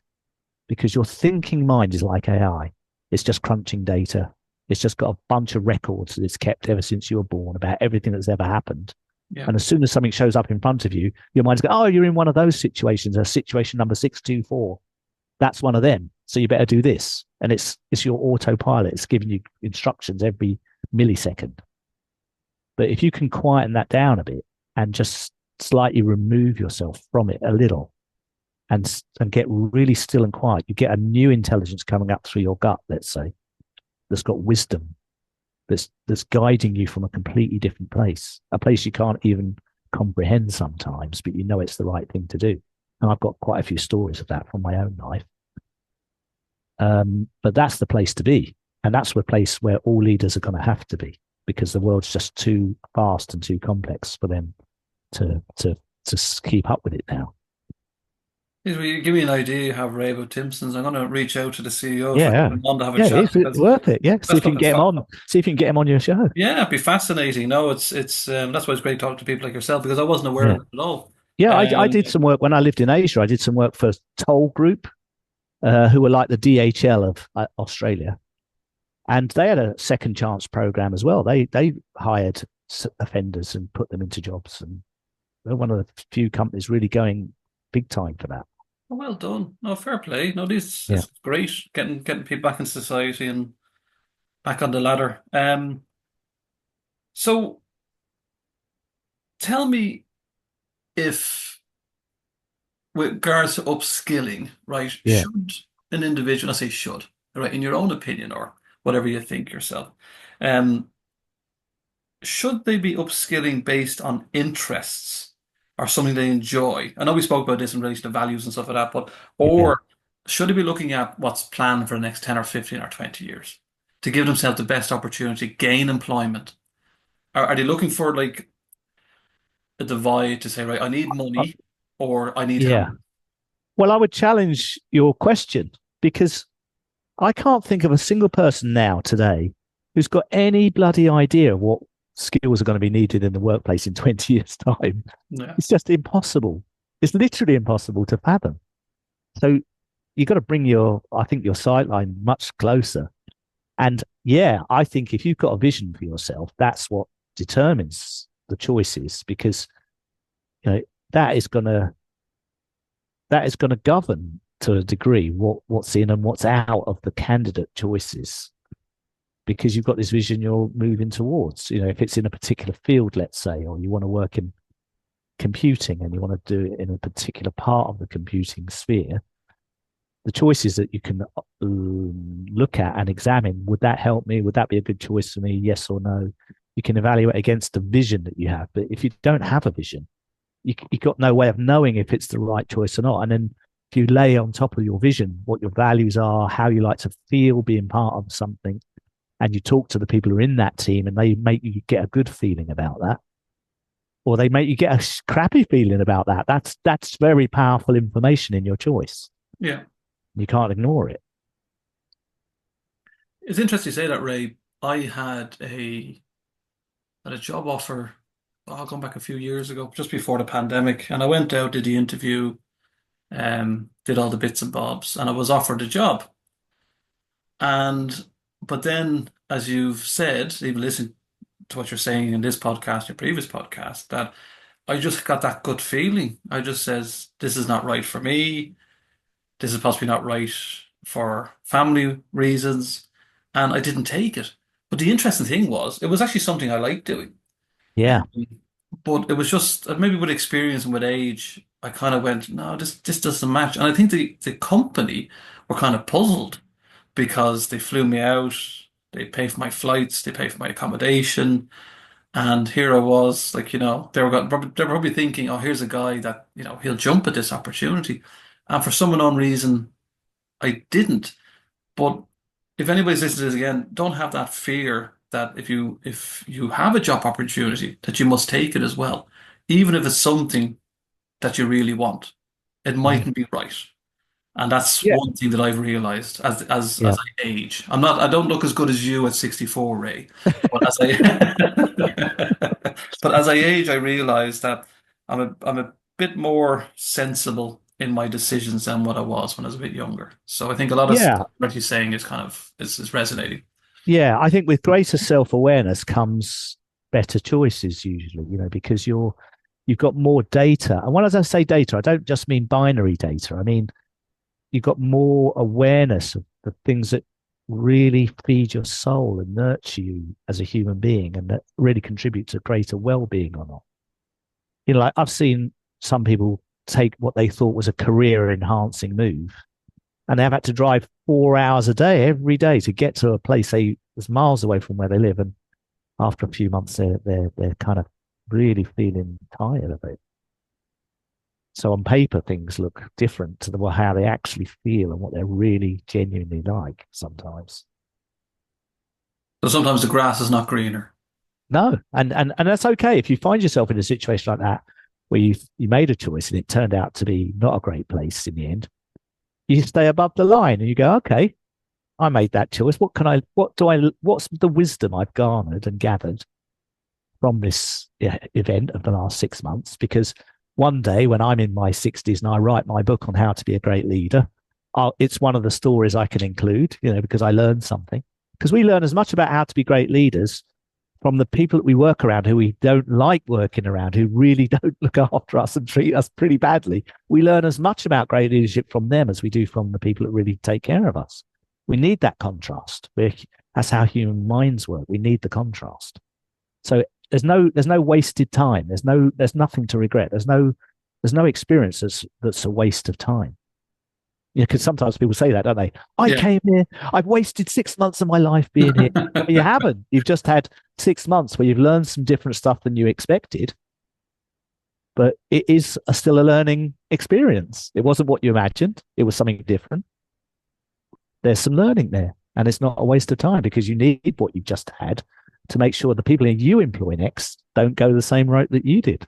because your thinking mind is like AI. It's just crunching data. It's just got a bunch of records that it's kept ever since you were born about everything that's ever happened.
Yeah.
And as soon as something shows up in front of you, your mind's go, oh, you're in one of those situations, a situation number 624. That's one of them. So you better do this. And it's your autopilot. It's giving you instructions every millisecond. But if you can quieten that down a bit and just slightly remove yourself from it a little, and get really still and quiet, you get a new intelligence coming up through your gut, let's say, that's got wisdom, that's guiding you from a completely different place, a place you can't even comprehend sometimes, but you know it's the right thing to do. And I've got quite a few stories of that from my own life. But that's the place to be. And that's the place where all leaders are going to have to be, because the world's just too fast and too complex for them to keep up with it now.
Will you give me an idea you have, Ray, about Timpsons? I'm going to reach out to the CEO, try to get
Yeah.
him on to have a
Yeah,
chat
it's
because
worth it. Yeah. See
that's
if you
what
can
the
get him on. See if you can get him on your show.
yeah, it'd be fascinating. No, it's that's why it's great talking to people like yourself because I wasn't aware
Yeah.
of it at all.
Yeah, I
Um,
did some work when I lived in Asia. I did some work for Toll Group, who were like the DHL of Australia, and they had a second chance program as well. They hired offenders and put them into jobs, and they're one of the few companies really going big time for that.
well done. No, fair play. No, this
Yeah,
is great. Getting people back in society and back on the ladder. So tell me if with regards to upskilling, right?
yeah.
Should an individual, I say should, right, in your own opinion or whatever you think yourself, um, should they be upskilling based on interests or something they enjoy? I know we spoke about this in relation to values and stuff like that, but
Yeah.
or should they be looking at what's planned for the next 10 or 15 or 20 years to give themselves the best opportunity, gain employment? Are they looking for like a divide to say, right, I need
Uh,
money or I need help?
yeah. Well, I would challenge your question, because I can't think of a single person now today who's got any bloody idea what skills are going to be needed in the workplace in 20 years' time.
Yeah.
It's just impossible. It's literally impossible to fathom. So you've got to bring I think, your sightline much closer. And yeah, I think if you've got a vision for yourself, that's what determines the choices, because you know that is going to govern to a degree what's in and what's out of the candidate choices, because you've got this vision you're moving towards. If it's in a particular field, let's say, or you want to work in computing and you want to do it in a particular part of the computing sphere, the choices that you can look at and examine, would that help me? Would that be a good choice for me? Yes or no? You can evaluate against the vision that you have. But if you don't have a vision, you've got no way of knowing if it's the right choice or not. And then if you lay on top of your vision what your values are, how you like to feel being part of something, and you talk to the people who are in that team and they make you get a good feeling about that, or they make you get a crappy feeling about that, that's very powerful information in your choice.
Yeah.
You can't ignore it.
It's interesting you say that, Ray. I had a job offer, going back a few years ago, just before the pandemic, and I went out, did the interview, did all the bits and bobs, and I was offered a job. And but then, as you've said, even listening to what you're saying in this podcast, your previous podcast, that I just got that gut feeling. I just says, this is not right for me. This is possibly not right for family reasons. And I didn't take it. But the interesting thing was, it was actually something I liked doing.
Yeah,
Um, but it was just maybe with experience and with age, I kind of went, no, this doesn't match. And I think the company were kind of puzzled because they flew me out, they pay for my flights, they pay for my accommodation, and here I was, like, they were probably thinking, oh, here's a guy that, he'll jump at this opportunity. And for some unknown reason, I didn't. But if anybody's listening to this again, don't have that fear that if you have a job opportunity, that you must take it as well, even if it's something that you really want. It
yeah,
mightn't be right. And that's
yeah,
one thing that I've realized as
yeah,
I age. I don't look as good as you at 64, Ray. But as I but as I age, I realize that I'm a bit more sensible in my decisions than what I was when I was a bit younger. So I think a lot of
yeah,
stuff what you're saying is kind of is resonating.
yeah. I think with greater self-awareness comes better choices usually, because you've got more data. And when I say data, I don't just mean binary data. I mean you've got more awareness of the things that really feed your soul and nurture you as a human being and that really contribute to greater well-being or not. Like I've seen some people take what they thought was a career enhancing move and they've had to drive 4 hours a day every day to get to a place that's miles away from where they live. And after a few months, they're kind of really feeling tired of it. So on paper, things look different to how they actually feel and what they're really genuinely like sometimes.
So sometimes the grass is not greener.
No, and that's okay if you find yourself in a situation like that where you made a choice and it turned out to be not a great place in the end. You stay above the line and you go, okay, I made that choice. What's the wisdom I've garnered and gathered from this event of the last 6 months? Because one day when I'm in my 60s and I write my book on how to be a great leader, it's one of the stories I can include, because I learned something. Because we learn as much about how to be great leaders from the people that we work around who we don't like working around, who really don't look after us and treat us pretty badly. We learn as much about great leadership from them as we do from the people that really take care of us. We need that contrast. That's how human minds work. We need the contrast. So there's no wasted time. There's nothing to regret. There's no experience that's a waste of time. Because sometimes people say that, don't they? I
Yeah.
came here. I've wasted 6 months of my life being here. Well, you haven't. You've just had 6 months where you've learned some different stuff than you expected. But it is still a learning experience. It wasn't what you imagined. It was something different. There's some learning there, and it's not a waste of time because you need what you've just had to make sure the people you employ next don't go the same route that you did.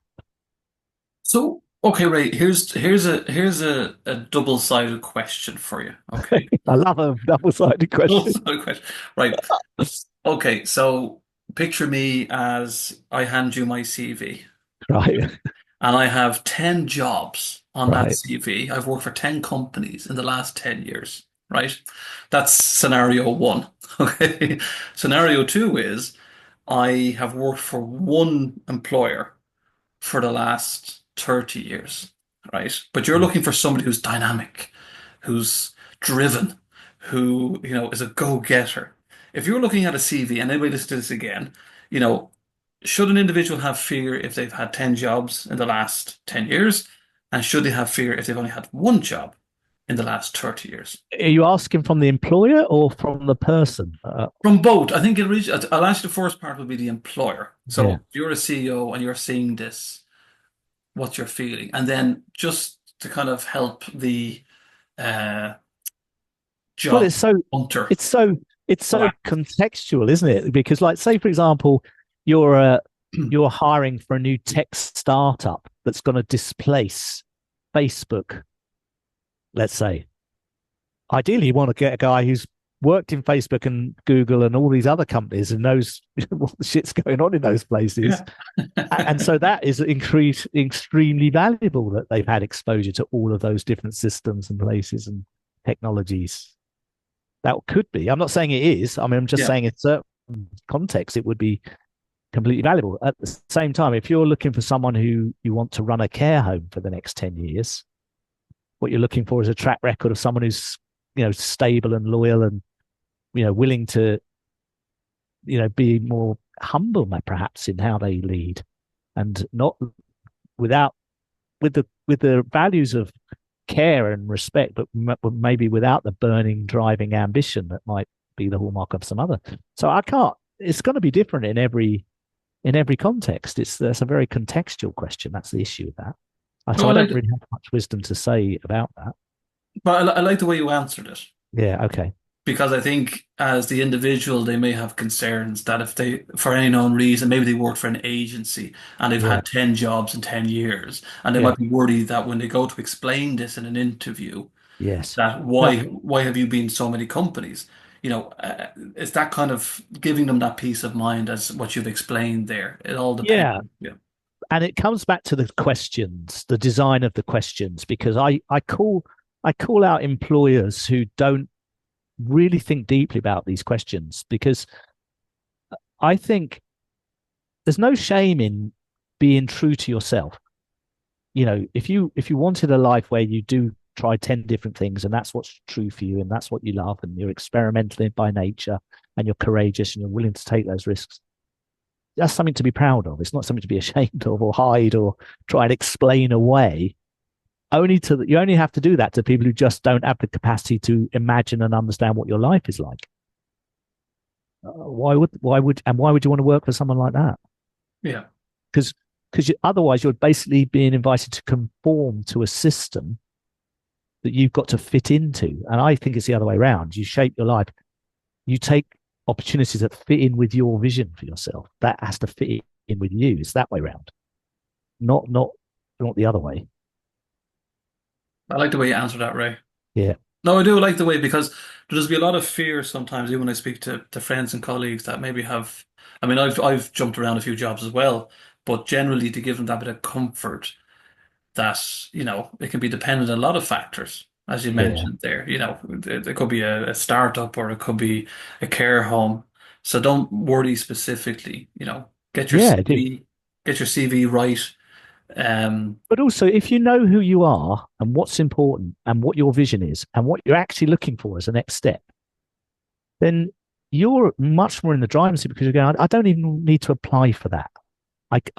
So, okay, Ray, here's a double-sided question for you. Okay.
I love a double-sided question.
Double-sided question. Right. Okay, so picture me as I hand you my CV,
Right,
and I have 10 jobs on that
right.
CV. I've worked for 10 companies in the last 10 years, right? That's scenario one. Okay. Scenario two is I have worked for one employer for the last 30 years, right? But you're
Yeah.
looking for somebody who's dynamic, who's driven, who, is a go-getter. If you're looking at a CV, and anybody listen to this again, you know, should an individual have fear if they've had 10 jobs in the last 10 years? And should they have fear if they've only had one job in the last 30 years?
Are you asking from the employer or from the person?
From both, I think I'll answer the first part will be the employer. So
Yeah.
if you're a CEO and you're seeing this, what's your feeling? And then just to kind of help the uh,
Well,
job hunter.
it's so it's
Oh,
so contextual, isn't it? Because, like, say for example, you're you're hiring for a new tech startup that's going to displace Facebook. Let's say, ideally, you want to get a guy who's worked in Facebook and Google and all these other companies and knows what the shit's going on in those places.
yeah.
And so that is extremely valuable that they've had exposure to all of those different systems and places and technologies. That could be. I'm not saying it is. I mean, I'm just
Yeah.
saying in certain contexts it would be completely valuable. At the same time, if you're looking for someone who you want to run a care home for the next 10 years, what you're looking for is a track record of someone who's, stable and loyal and, willing to, be more humble perhaps in how they lead and not without with the values of care and respect, but maybe without the burning, driving ambition that might be the hallmark of some other. So I can't. It's going to be different in every context. That's a very contextual question. That's the issue with that.
No,
So
I
I
like,
don't really have much wisdom to say about that.
but I like the way you answered it.
Yeah. Okay.
Because I think as the individual, they may have concerns that if they, for any known reason, maybe they work for an agency and they've
Yeah.
had 10 jobs in 10 years, and they
Yeah.
might be worried that when they go to explain this in an interview,
Yes.
that
No.
why have you been so many companies? It's that kind of giving them that peace of mind as what you've explained there. It all depends.
Yeah.
Yeah.
And it comes back to the questions, the design of the questions, because I call out employers who don't really think deeply about these questions because I think there's no shame in being true to yourself. If you wanted a life where you do try 10 different things and that's what's true for you and that's what you love and you're experimental by nature and you're courageous and you're willing to take those risks, that's something to be proud of. It's not something to be ashamed of or hide or try and explain away. You only have to do that to people who just don't have the capacity to imagine and understand what your life is like. Why would you want to work for someone like that?
Yeah.
Because otherwise you're basically being invited to conform to a system that you've got to fit into. And I think it's the other way around. You shape your life. You take opportunities that fit in with your vision for yourself. That has to fit in with you. It's that way around, not the other way.
I like the way you answered that, Ray.
Yeah,
No, I do like the way because there's be a lot of fear sometimes, even when I speak to friends and colleagues that maybe have. I mean, I've jumped around a few jobs as well, but generally to give them that bit of comfort that it can be dependent on a lot of factors, as you
yeah,
mentioned there. It could be a startup or it could be a care home. So don't worry specifically. Get your
yeah. I do.
CV, get your CV right. Um,
But also, if you know who you are and what's important and what your vision is and what you're actually looking for as a next step, then you're much more in the driving seat because you're going, I don't even need to apply for that.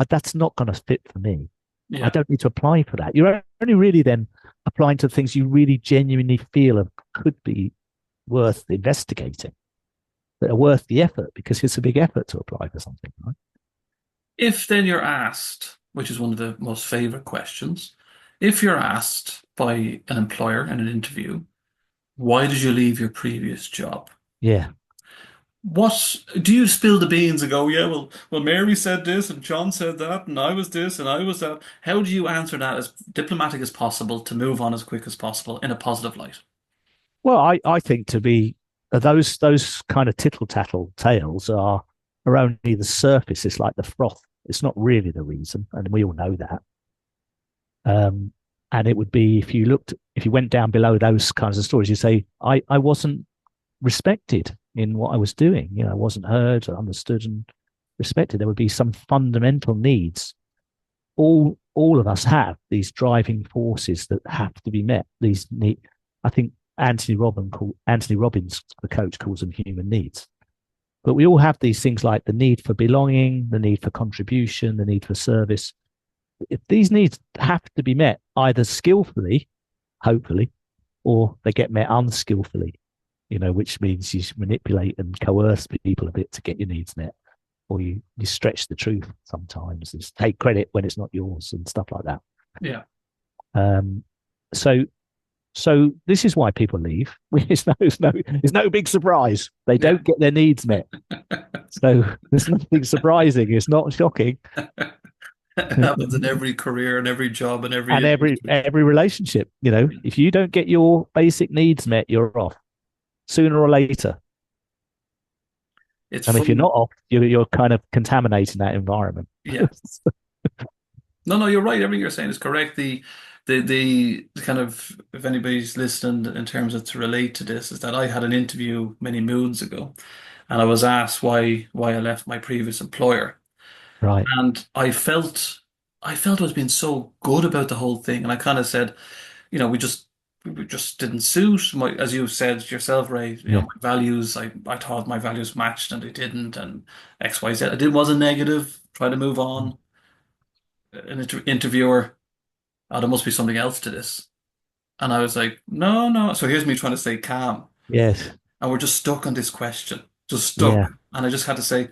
That's not going to fit for me. I
yeah.
don't need to apply for that. You're only really then applying to things you really genuinely feel could be worth investigating, that are worth the effort because it's a big effort to apply for something, right?
If then you're asked, which is one of the most favorite questions, if you're asked by an employer in an interview, why did you leave your previous job?
Yeah.
What do you spill the beans and go, yeah, well, Mary said this and John said that and I was this and I was that. How do you answer that as diplomatic as possible to move on as quick as possible in a positive light?
Well, I think to be those kind of tittle tattle tales are only the surface. It's like the froth. It's not really the reason, and we all know that. Um, and it would be if you went down below those kinds of stories, you say, I wasn't respected in what I was doing. I wasn't heard, or understood, and respected. There would be some fundamental needs. All of us have these driving forces that have to be met. These need. I think Anthony Robbins, the coach, calls them human needs. But we all have these things like the need for belonging, the need for contribution, the need for service. If these needs have to be met either skillfully, hopefully, or they get met unskillfully, which means you manipulate and coerce people a bit to get your needs met, or you stretch the truth sometimes, just take credit when it's not yours and stuff like that.
Yeah.
Um, so So this is why people leave. It's no big surprise. They
Yeah.
don't get their needs met. So there's nothing surprising. It's not shocking.
It happens in every career and every job and every
And every
industry.
every relationship, if you don't get your basic needs met, you're off sooner or later.
It's
And if you're
funny.
not off, you're kind of contaminating that environment.
Yeah. No, no, you're right. Everything you're saying is correct. The kind of, if anybody's listening in terms of to relate to this, is that I had an interview many moons ago, and I was asked why I left my previous employer,
Right.
and I felt I was being so good about the whole thing, and I kind of said, we just didn't suit my, as you said yourself, Ray.
Yeah.
My values. I thought my values matched, and they didn't, and X, Y, Z. I did wasn't negative. Try to move on. An interviewer. Oh, there must be something else to this. And I was like, no, no. So here's me trying to stay calm.
Yes.
And we're just stuck on this question, just stuck.
Yeah.
And I just had to say,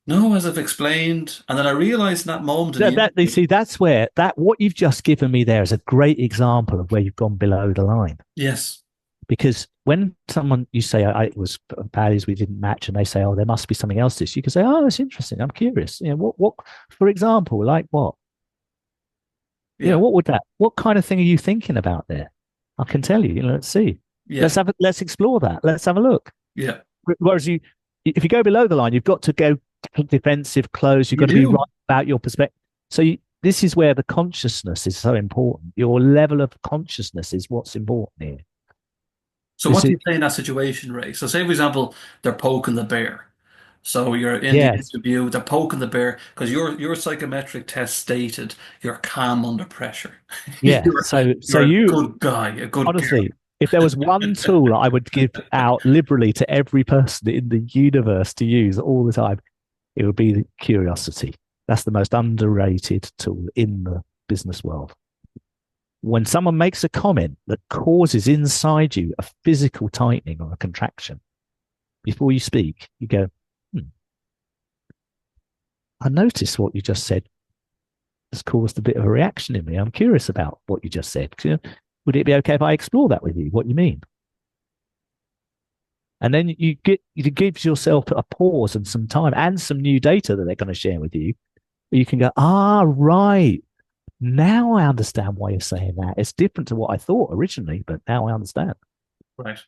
no, as I've explained. And then I realized in that moment in the
That you
interview,
see, that's where that what you've just given me there is a great example of where you've gone below the line.
yes,
Because when someone you say it was values we didn't match, and they say, "Oh, there must be something else," this you can say, "Oh, it's interesting. I'm curious. What, for example, like what?
yeah,
What would that? What kind of thing are you thinking about there? I can tell you. Let's see.
yeah,
Let's explore that. Let's have a look.
yeah.
Whereas if you go below the line, you've got to go defensive, close. You've
You
got to be right
do.
about your perspective. So this is where the consciousness is so important. Your level of consciousness is what's important here.
So
This
what do
is
you say in that situation, Ray? So say, for example, they're poking the bear. So you're in the
yes,
interview, they're poking the bear because your psychometric test stated you're calm under pressure.
yeah.
You're
So
you're a
you
good guy, a good girl.
honestly, if there was one tool I would give out liberally to every person in the universe to use all the time, it would be the curiosity. That's the most underrated tool in the business world. When someone makes a comment that causes inside you a physical tightening or a contraction, before you speak, you go, I noticed what you just said has caused a bit of a reaction in me. I'm curious about what you just said. Would it be okay if I explore that with you? What you mean? And then you give yourself a pause and some time and some new data that they're going to share with you. You can go, right. Now I understand why you're saying that. It's different to what I thought originally, but now I understand.
Right.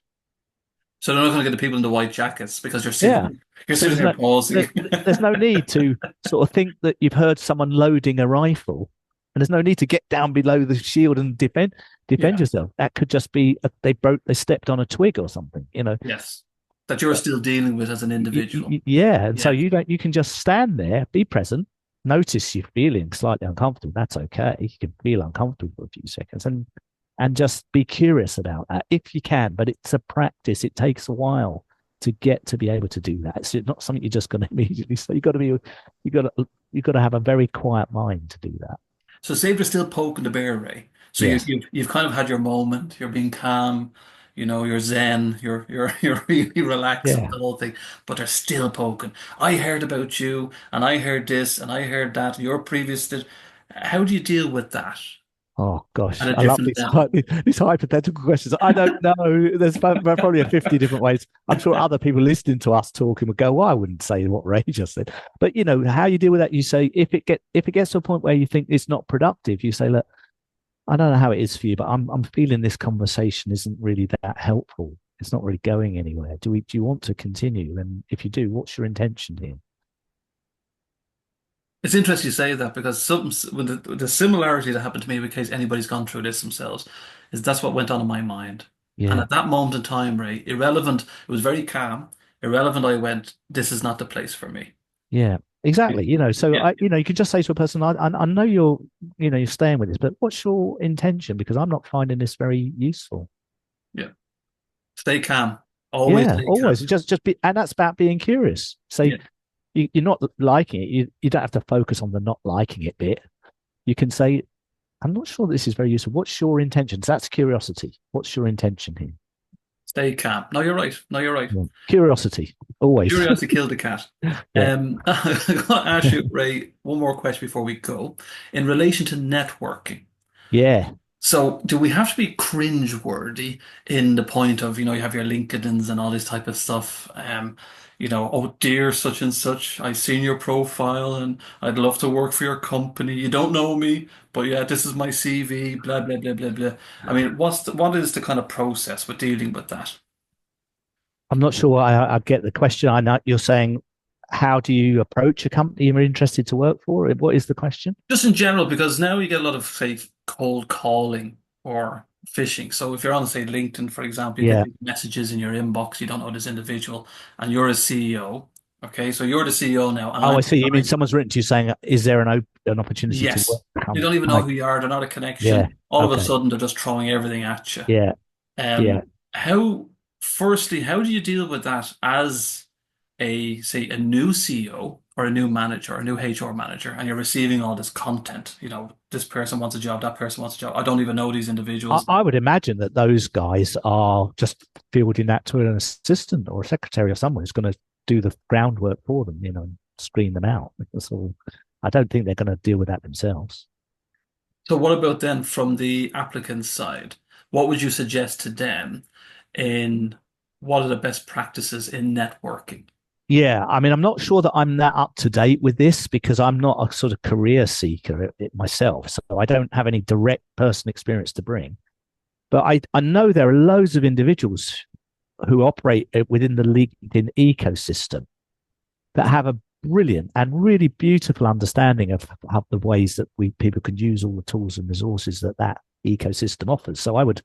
So they're not going to get the people in the white jackets because you're
Yeah.
sitting you're
So
sitting there pausing.
there's no need to sort of think that you've heard someone loading a rifle, and there's no need to get down below the shield and defend
Yeah.
yourself. That could just be they stepped on a twig or something.
Yes. That you're still dealing with as an individual.
Yeah, and so
Yeah.
you can just stand there, be present, notice you're feeling slightly uncomfortable. That's okay. You can feel uncomfortable for a few seconds, and just be curious about that if you can. But it's a practice. It takes a while to get to be able to do that. It's not something you're just going to immediately. So you got to have a very quiet mind to do that.
So say you're still poking the bear, Ray. So
Yes.
you've kind of had your moment. You're being calm. You're zen. You're you're really relaxed with
Yeah.
the whole thing. But they're still poking. I heard about you, and I heard this, and I heard that. Your previous. How do you deal with that
Oh
at
gosh,
a
I love
different
these
level?
these hypothetical questions. I don't know. There's probably a 50 different ways. I'm sure other people listening to us talking would go, "Well, I wouldn't say what Ray just said." But how you deal with that. You say if it gets to a point where you think it's not productive, you say, "Look, I don't know how it is for you, but I'm feeling this conversation isn't really that helpful. It's not really going anywhere. Do you want to continue? And if you do, what's your intention here?"
It's interesting you say that because something with the similarity that happened to me in case anybody's gone through this themselves is that's what went on in my mind. And
Yeah.
at that moment in time, Ray, irrelevant, it was very calm. Irrelevant, I went, this is not the place for me.
Yeah, exactly. So
Yeah,
you can just say to a person, I know you're staying with this, but what's your intention? Because I'm not finding this very useful.
yeah. Stay calm. Always
Yeah,
stay
always
calm.
just be, and that's about being curious. So
Yeah.
you're not liking it. You don't have to focus on the not liking it bit. You can say, I'm not sure this is very useful. What's your intention? So that's curiosity. What's your intention here?
Stay calm. No, you're right. No, you're right.
Yeah. Curiosity, always.
Curiosity killed the cat.
Yeah,
I'm going to ask you, Ray, one more question before we go. In relation to networking,
yeah.
So, do we have to be cringe-worthy in the point of, you have your LinkedIn's and all this type of stuff? Oh dear, such and such, I've seen your profile and I'd love to work for your company. You don't know me, but yeah, this is my CV, blah blah blah blah blah. I mean, what is the kind of process with dealing with that?
I'm not sure I get the question. I know you're saying, how do you approach a company you're interested to work for? What is the question?
Just in general, because now you get a lot of, say, cold calling or phishing. So if you're on, say, LinkedIn, for example, you get
Yeah.
these messages in your inbox, you don't know this individual, and you're a CEO. Okay, so you're the CEO now, and
Oh,
I'm
I see. You mean
trying,
someone's written to you saying, is there an opportunity to work?
yes, they don't even know
Like,
who you are, they're not a
yeah.
connection. All of a
Okay.
sudden, they're just throwing everything at you.
Yeah. Yeah.
How, firstly, how do you deal with that as say, a new CEO or a new manager or a new HR manager, and you're receiving all this content? This person wants a job, that person wants a job. I don't even know these
I,
individuals.
I would imagine that those guys are just fielding that to an assistant or a secretary or someone who's going to do the groundwork for them, and screen them out. That's all. I don't think they're going to deal with that themselves.
So, what about then from the applicant's side? What would you suggest to them in what are the best practices in networking?
Yeah, I mean, I'm not sure that I'm that up to date with this because I'm not a sort of career seeker myself, so I don't have any direct personal experience to bring. But I know there are loads of individuals who operate within the LinkedIn ecosystem that have a brilliant and really beautiful understanding of the ways that we people can use all the tools and resources that ecosystem offers. So I would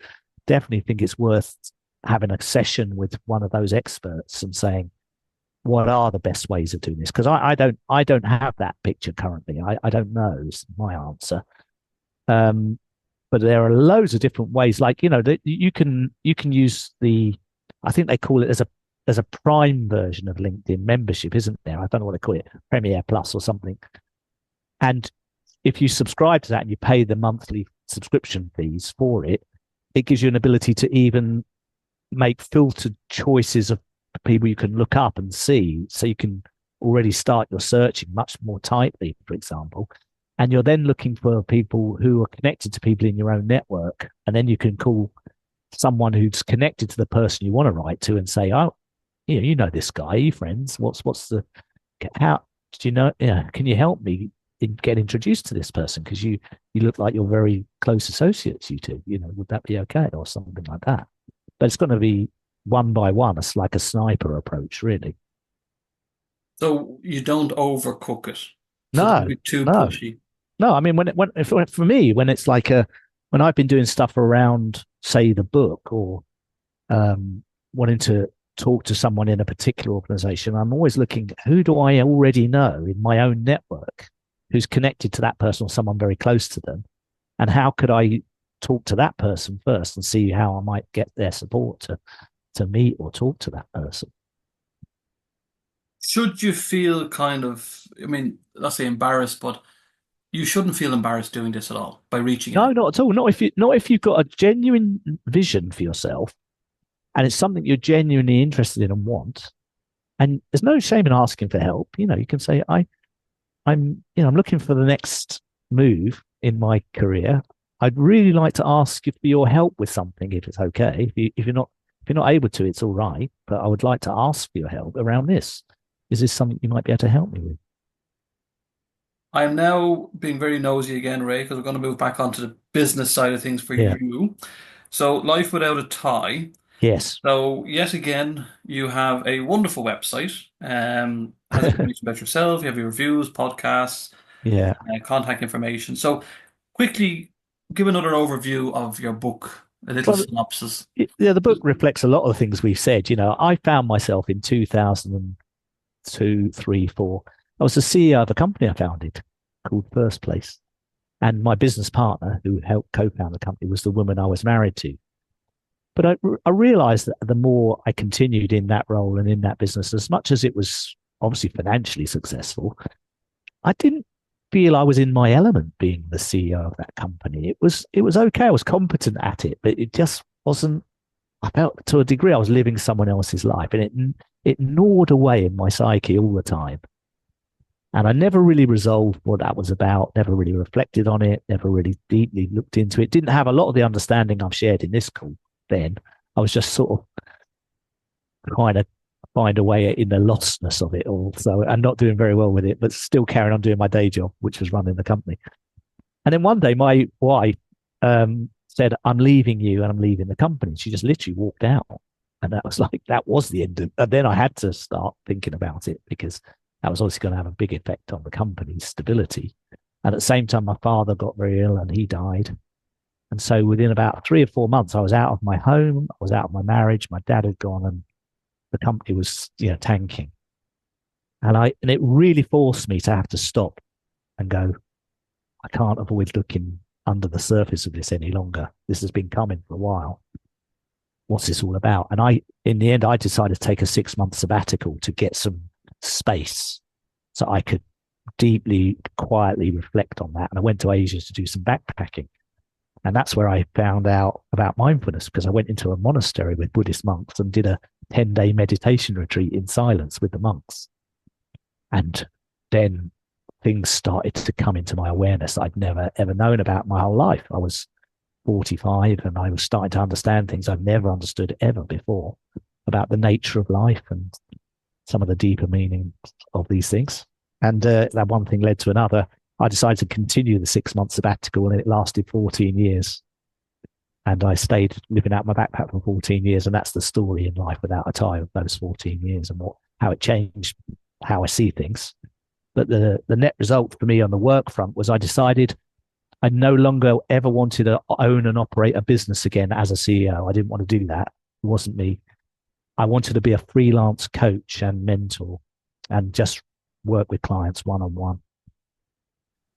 definitely think it's worth having a session with one of those experts and saying, what are the best ways of doing this? Because I don't have that picture currently. I don't know is my answer. Um, but there are loads of different ways. Like that you can use the, I think they call it as a prime version of LinkedIn membership, isn't there? I don't know what they call it, Premier Plus or something. And if you subscribe to that and you pay the monthly subscription fees for it, it gives you an ability to even make filtered choices of people you can look up and see. So you can already start your searching much more tightly, for example. And you're then looking for people who are connected to people in your own network. And then you can call someone who's connected to the person you want to write to and say, oh, you know this guy, are you friends? What's the, how, do you know, yeah, can you help me get introduced to this person? Because you look like you're very close associates, you two, would that be okay? Or something like that. But it's going to be one by one. It's like a sniper approach, really.
So you don't overcook it. So don't
No,
be too
no,
pushy.
no. I mean, for me, when it's like when I've been doing stuff around, say, the book or um, wanting to talk to someone in a particular organization, I'm always looking, who do I already know in my own network who's connected to that person or someone very close to them? And how could I talk to that person first and see how I might get their support to meet or talk to that person?
Should you feel kind of, I mean, let's say embarrassed, but you shouldn't feel embarrassed doing this at all by reaching
No,
out.
not at all. Not if you've got a genuine vision for yourself and it's something you're genuinely interested in and want. And there's no shame in asking for help. You can say, I'm looking for the next move in my career. I'd really like to ask you for your help with something, if it's okay. If you're not able to, it's all right. But I would like to ask for your help around this. Is this something you might be able to help me with?
I'm now being very nosy again, Ray, because we're going to move back onto the business side of things for
Yeah.
you. So, Life Without a Tie.
Yes.
So, yet again, you have a wonderful website. Has information about yourself. You have your reviews, podcasts,
Yeah.
contact information. So, quickly give another overview of your book, a little
Well,
synopsis.
yeah, the book reflects a lot of the things we've said. I found myself in 2002, 3, 4. I was the CEO of a company I founded called First Place. And my business partner, who helped co-found the company, was the woman I was married to. But I realized that the more I continued in that role and in that business, as much as it was obviously financially successful, I didn't feel I was in my element being the CEO of that company. It was okay. I was competent at it, but it just wasn't. I felt to a degree I was living someone else's life, and it gnawed away in my psyche all the time. And I never really resolved what that was about, never really reflected on it, never really deeply looked into it. Didn't have a lot of the understanding I've shared in this call then. I was just sort of trying to find a way in the lostness of it all. So I'm not doing very well with it, but still carrying on doing my day job, which was running the company. And then one day my wife said, I'm leaving you and I'm leaving the company. She just literally walked out. And that was like, that was the end of it. And then I had to start thinking about it because that was obviously going to have a big effect on the company's stability. And at the same time, my father got very ill and he died. And so within about 3 or 4 months, I was out of my home, I was out of my marriage, my dad had gone, and the company was, tanking. And it really forced me to have to stop and go, I can't avoid looking under the surface of this any longer. This has been coming for a while. What's this all about? And in the end, I decided to take a 6 month sabbatical to get some space so I could deeply, quietly reflect on that. And I went to Asia to do some backpacking. And that's where I found out about mindfulness because I went into a monastery with Buddhist monks and did a 10-day meditation retreat in silence with the monks. And then things started to come into my awareness that I'd never, ever known about my whole life. I was 45 and I was starting to understand things I've never understood ever before about the nature of life and some of the deeper meaning of these things. And that one thing led to another. I decided to continue the 6 month sabbatical and it lasted 14 years. And I stayed living out my backpack for 14 years. And that's the story in life without a tie of those 14 years and how it changed how I see things. But the net result for me on the work front was I decided I no longer ever wanted to own and operate a business again as a CEO. I didn't want to do that. It wasn't me. I wanted to be a freelance coach and mentor and just work with clients one on one.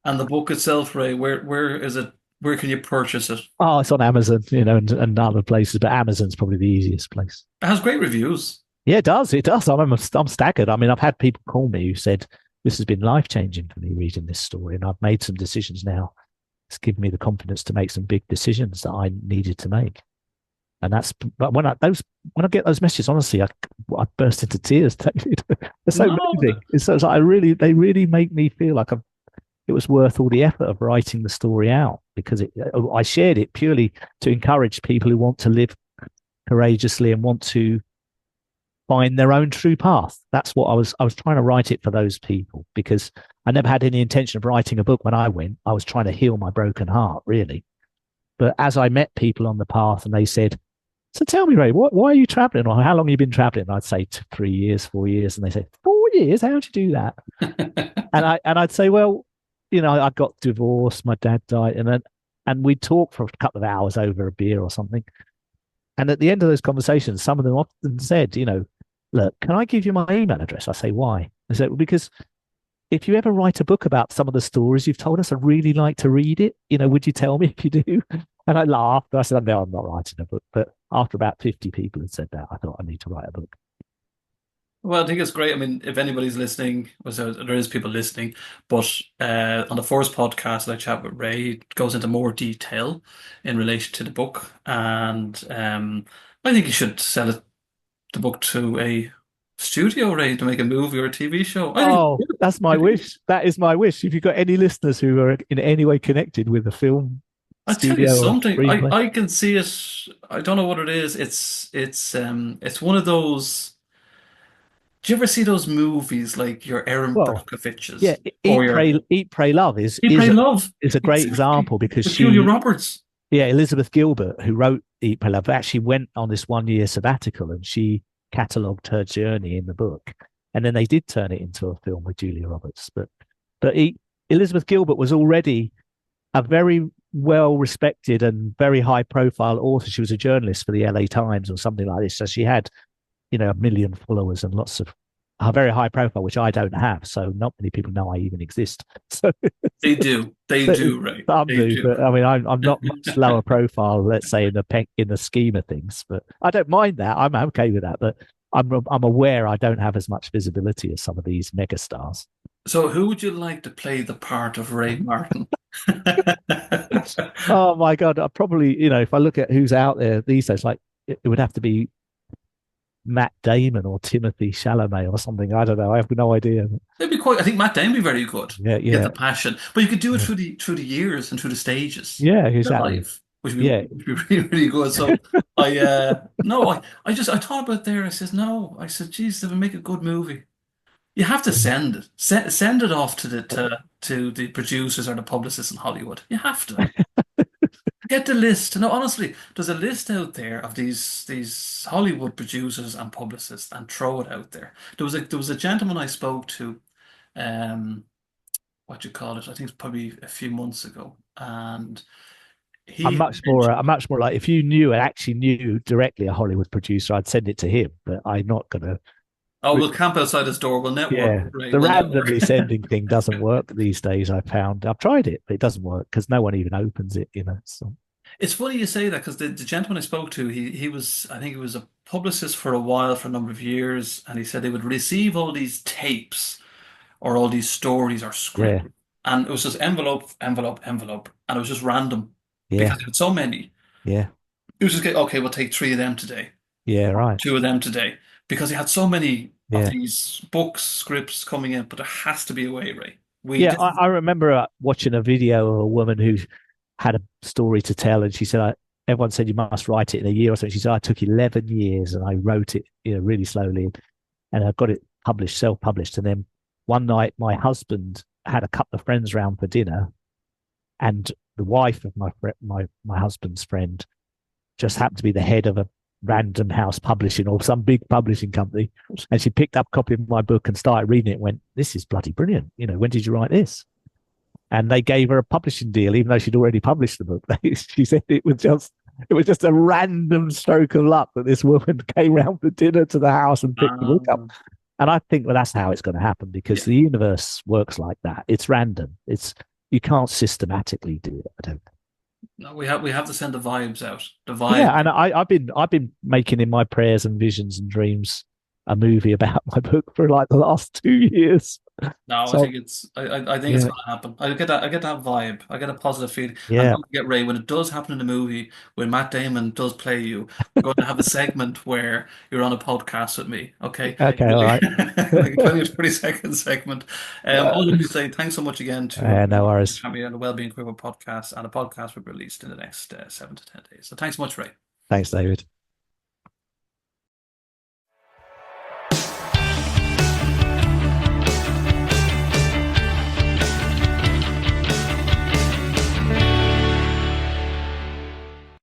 And the book itself, Ray, where is it? Where can you purchase it?
Oh, it's on Amazon, and other places, but Amazon's probably the easiest place.
It has great reviews.
Yeah, it does. It does. I'm staggered. I mean, I've had people call me who said, this has been life changing for me reading this story. And I've made some decisions now. It's given me the confidence to make some big decisions that I needed to make. And that's when I get those messages, honestly, I burst into tears. They're so
No,
moving. It's like they really make me feel like it was worth all the effort of writing the story out because I shared it purely to encourage people who want to live courageously and want to find their own true path. That's what I was trying to write it for those people because I never had any intention of writing a book when I went. I was trying to heal my broken heart, really. But as I met people on the path and they said, so tell me, Ray, why are you traveling? Or how long have you been traveling? And I'd say 3 years, 4 years. And they say, 4 years? How'd you do that? I'd say, well, I got divorced. My dad died. And we'd talk for a couple of hours over a beer or something. And at the end of those conversations, some of them often said, look, can I give you my email address? I say, why? I said, well, because if you ever write a book about some of the stories you've told us, I'd really like to read it. Would you tell me if you do? And I laughed. I said, no, I'm not writing a book. But after about 50 people had said that, I thought I need to write a book.
well, I think it's great. I mean, if anybody's listening, well, so there is people listening, but on the first podcast, I chat with Ray, he goes into more detail in relation to the book, and I think you should sell the book to a studio, Ray, to make a movie or a TV show. I think.
Oh, that's my wish. That is my wish. If you've got any listeners who are in any way connected with a film
I tell you
studio or
something,
screenplay,
I can see it. I don't know what it is. It's one of those. Do you ever see those movies like your Aaron
well, yeah,
Brockoviches or your
Eat, Pray, Love
Eat, Pray, Love?
is a great
Exactly.
example because
With Julia
she,
Roberts.
yeah, Elizabeth Gilbert, who wrote Eat, Pray, Love, actually went on this 1 year sabbatical and she catalogued her journey in the book. And then they did turn it into a film with Julia Roberts. But Elizabeth Gilbert was already a very well respected and very high profile author. She was a journalist for the LA Times or something like this. So she had, 1 million followers and lots of a very high profile, which I don't have. So not many people know I even exist. So
They do. They do, right?
some
They
do,
do.
but I mean, I'm not much lower profile, let's say, in the scheme of things. But I don't mind that. I'm okay with that. But I'm aware I don't have as much visibility as some of these megastars.
So who would you like to play the part of Ray Martin?
Oh my God! I probably, if I look at who's out there these days, like it would have to be Matt Damon or Timothy Chalamet or something. I don't know. I have no idea.
It'd be quite. I think Matt Damon would be very good.
Yeah,
You get
yeah,
the passion, but you could do it
yeah,
through the years and through the stages
yeah,
of your
exactly.
life,
Yeah,
which would be really, really good. So I no, I thought about there. I says no. I said, geez, they would make a good movie. You have to send it. Send it off to the producers or the publicists in Hollywood. You have to. Get the list. No, honestly, there's a list out there of these Hollywood producers and publicists, and throw it out there. There was a gentleman I spoke to, um, what you call it? I think it's probably a few months ago, and he had
I'm
mentioned,
much more like if you knew and actually knew directly a Hollywood producer, I'd send it to him. But I'm not gonna.
"Oh, we'll camp outside his door. We'll network,
Yeah,
Ray.
the
We'll network."
randomly sending thing doesn't work these days. I found I've tried it, but it doesn't work because no one even opens it. So
It's funny you say that because the gentleman I spoke to, he was, I think he was a publicist for a while, for a number of years, and he said they would receive all these tapes or all these stories or scripts,
yeah,
and it was just envelope, envelope, envelope, and it was just random
yeah,
because he had so many.
yeah,
It was just okay, we'll take three of them today,
yeah, right,
two of them today, because he had so many of
yeah.
these books, scripts coming in. But there has to be a way, Ray. We
Yeah,
this is
I remember watching a video of a woman who had a story to tell, and she said, everyone said you must write it in a year or something. She said, I took 11 years and I wrote it, really slowly, and I got it published, self-published. And then one night, my husband had a couple of friends round for dinner, and the wife of my husband's friend just happened to be the head of a random house publishing or some big publishing company. And she picked up a copy of my book and started reading it and went, this is bloody brilliant. When did you write this? And they gave her a publishing deal, even though she'd already published the book. She said it was just a random stroke of luck that this woman came round for dinner to the house and picked the book up.
um,
And I think, well, that's how it's going to happen because
yeah.
the universe works like that. It's random. You can't systematically do it. I don't.
No, we have to send the vibes out. The
Yeah,
vibe.
and I've been making in my prayers and visions and dreams a movie about my book for like the last 2 years.
No, I
So
think I think it's
yeah,
gonna happen. I get that vibe. I get a positive feeling. And
yeah.
don't forget, Ray, when it does happen in the movie, when Matt Damon does play you, we're going to have a segment where you're on a podcast with me. Okay,
Okay, all right.
like a 20 or 30-second segment. I was going to say thanks so much again to
No worries.
having me on the Wellbeing Quiver podcast, and a podcast will be released in the next 7 to 10 days. So thanks so much, Ray.
Thanks, David.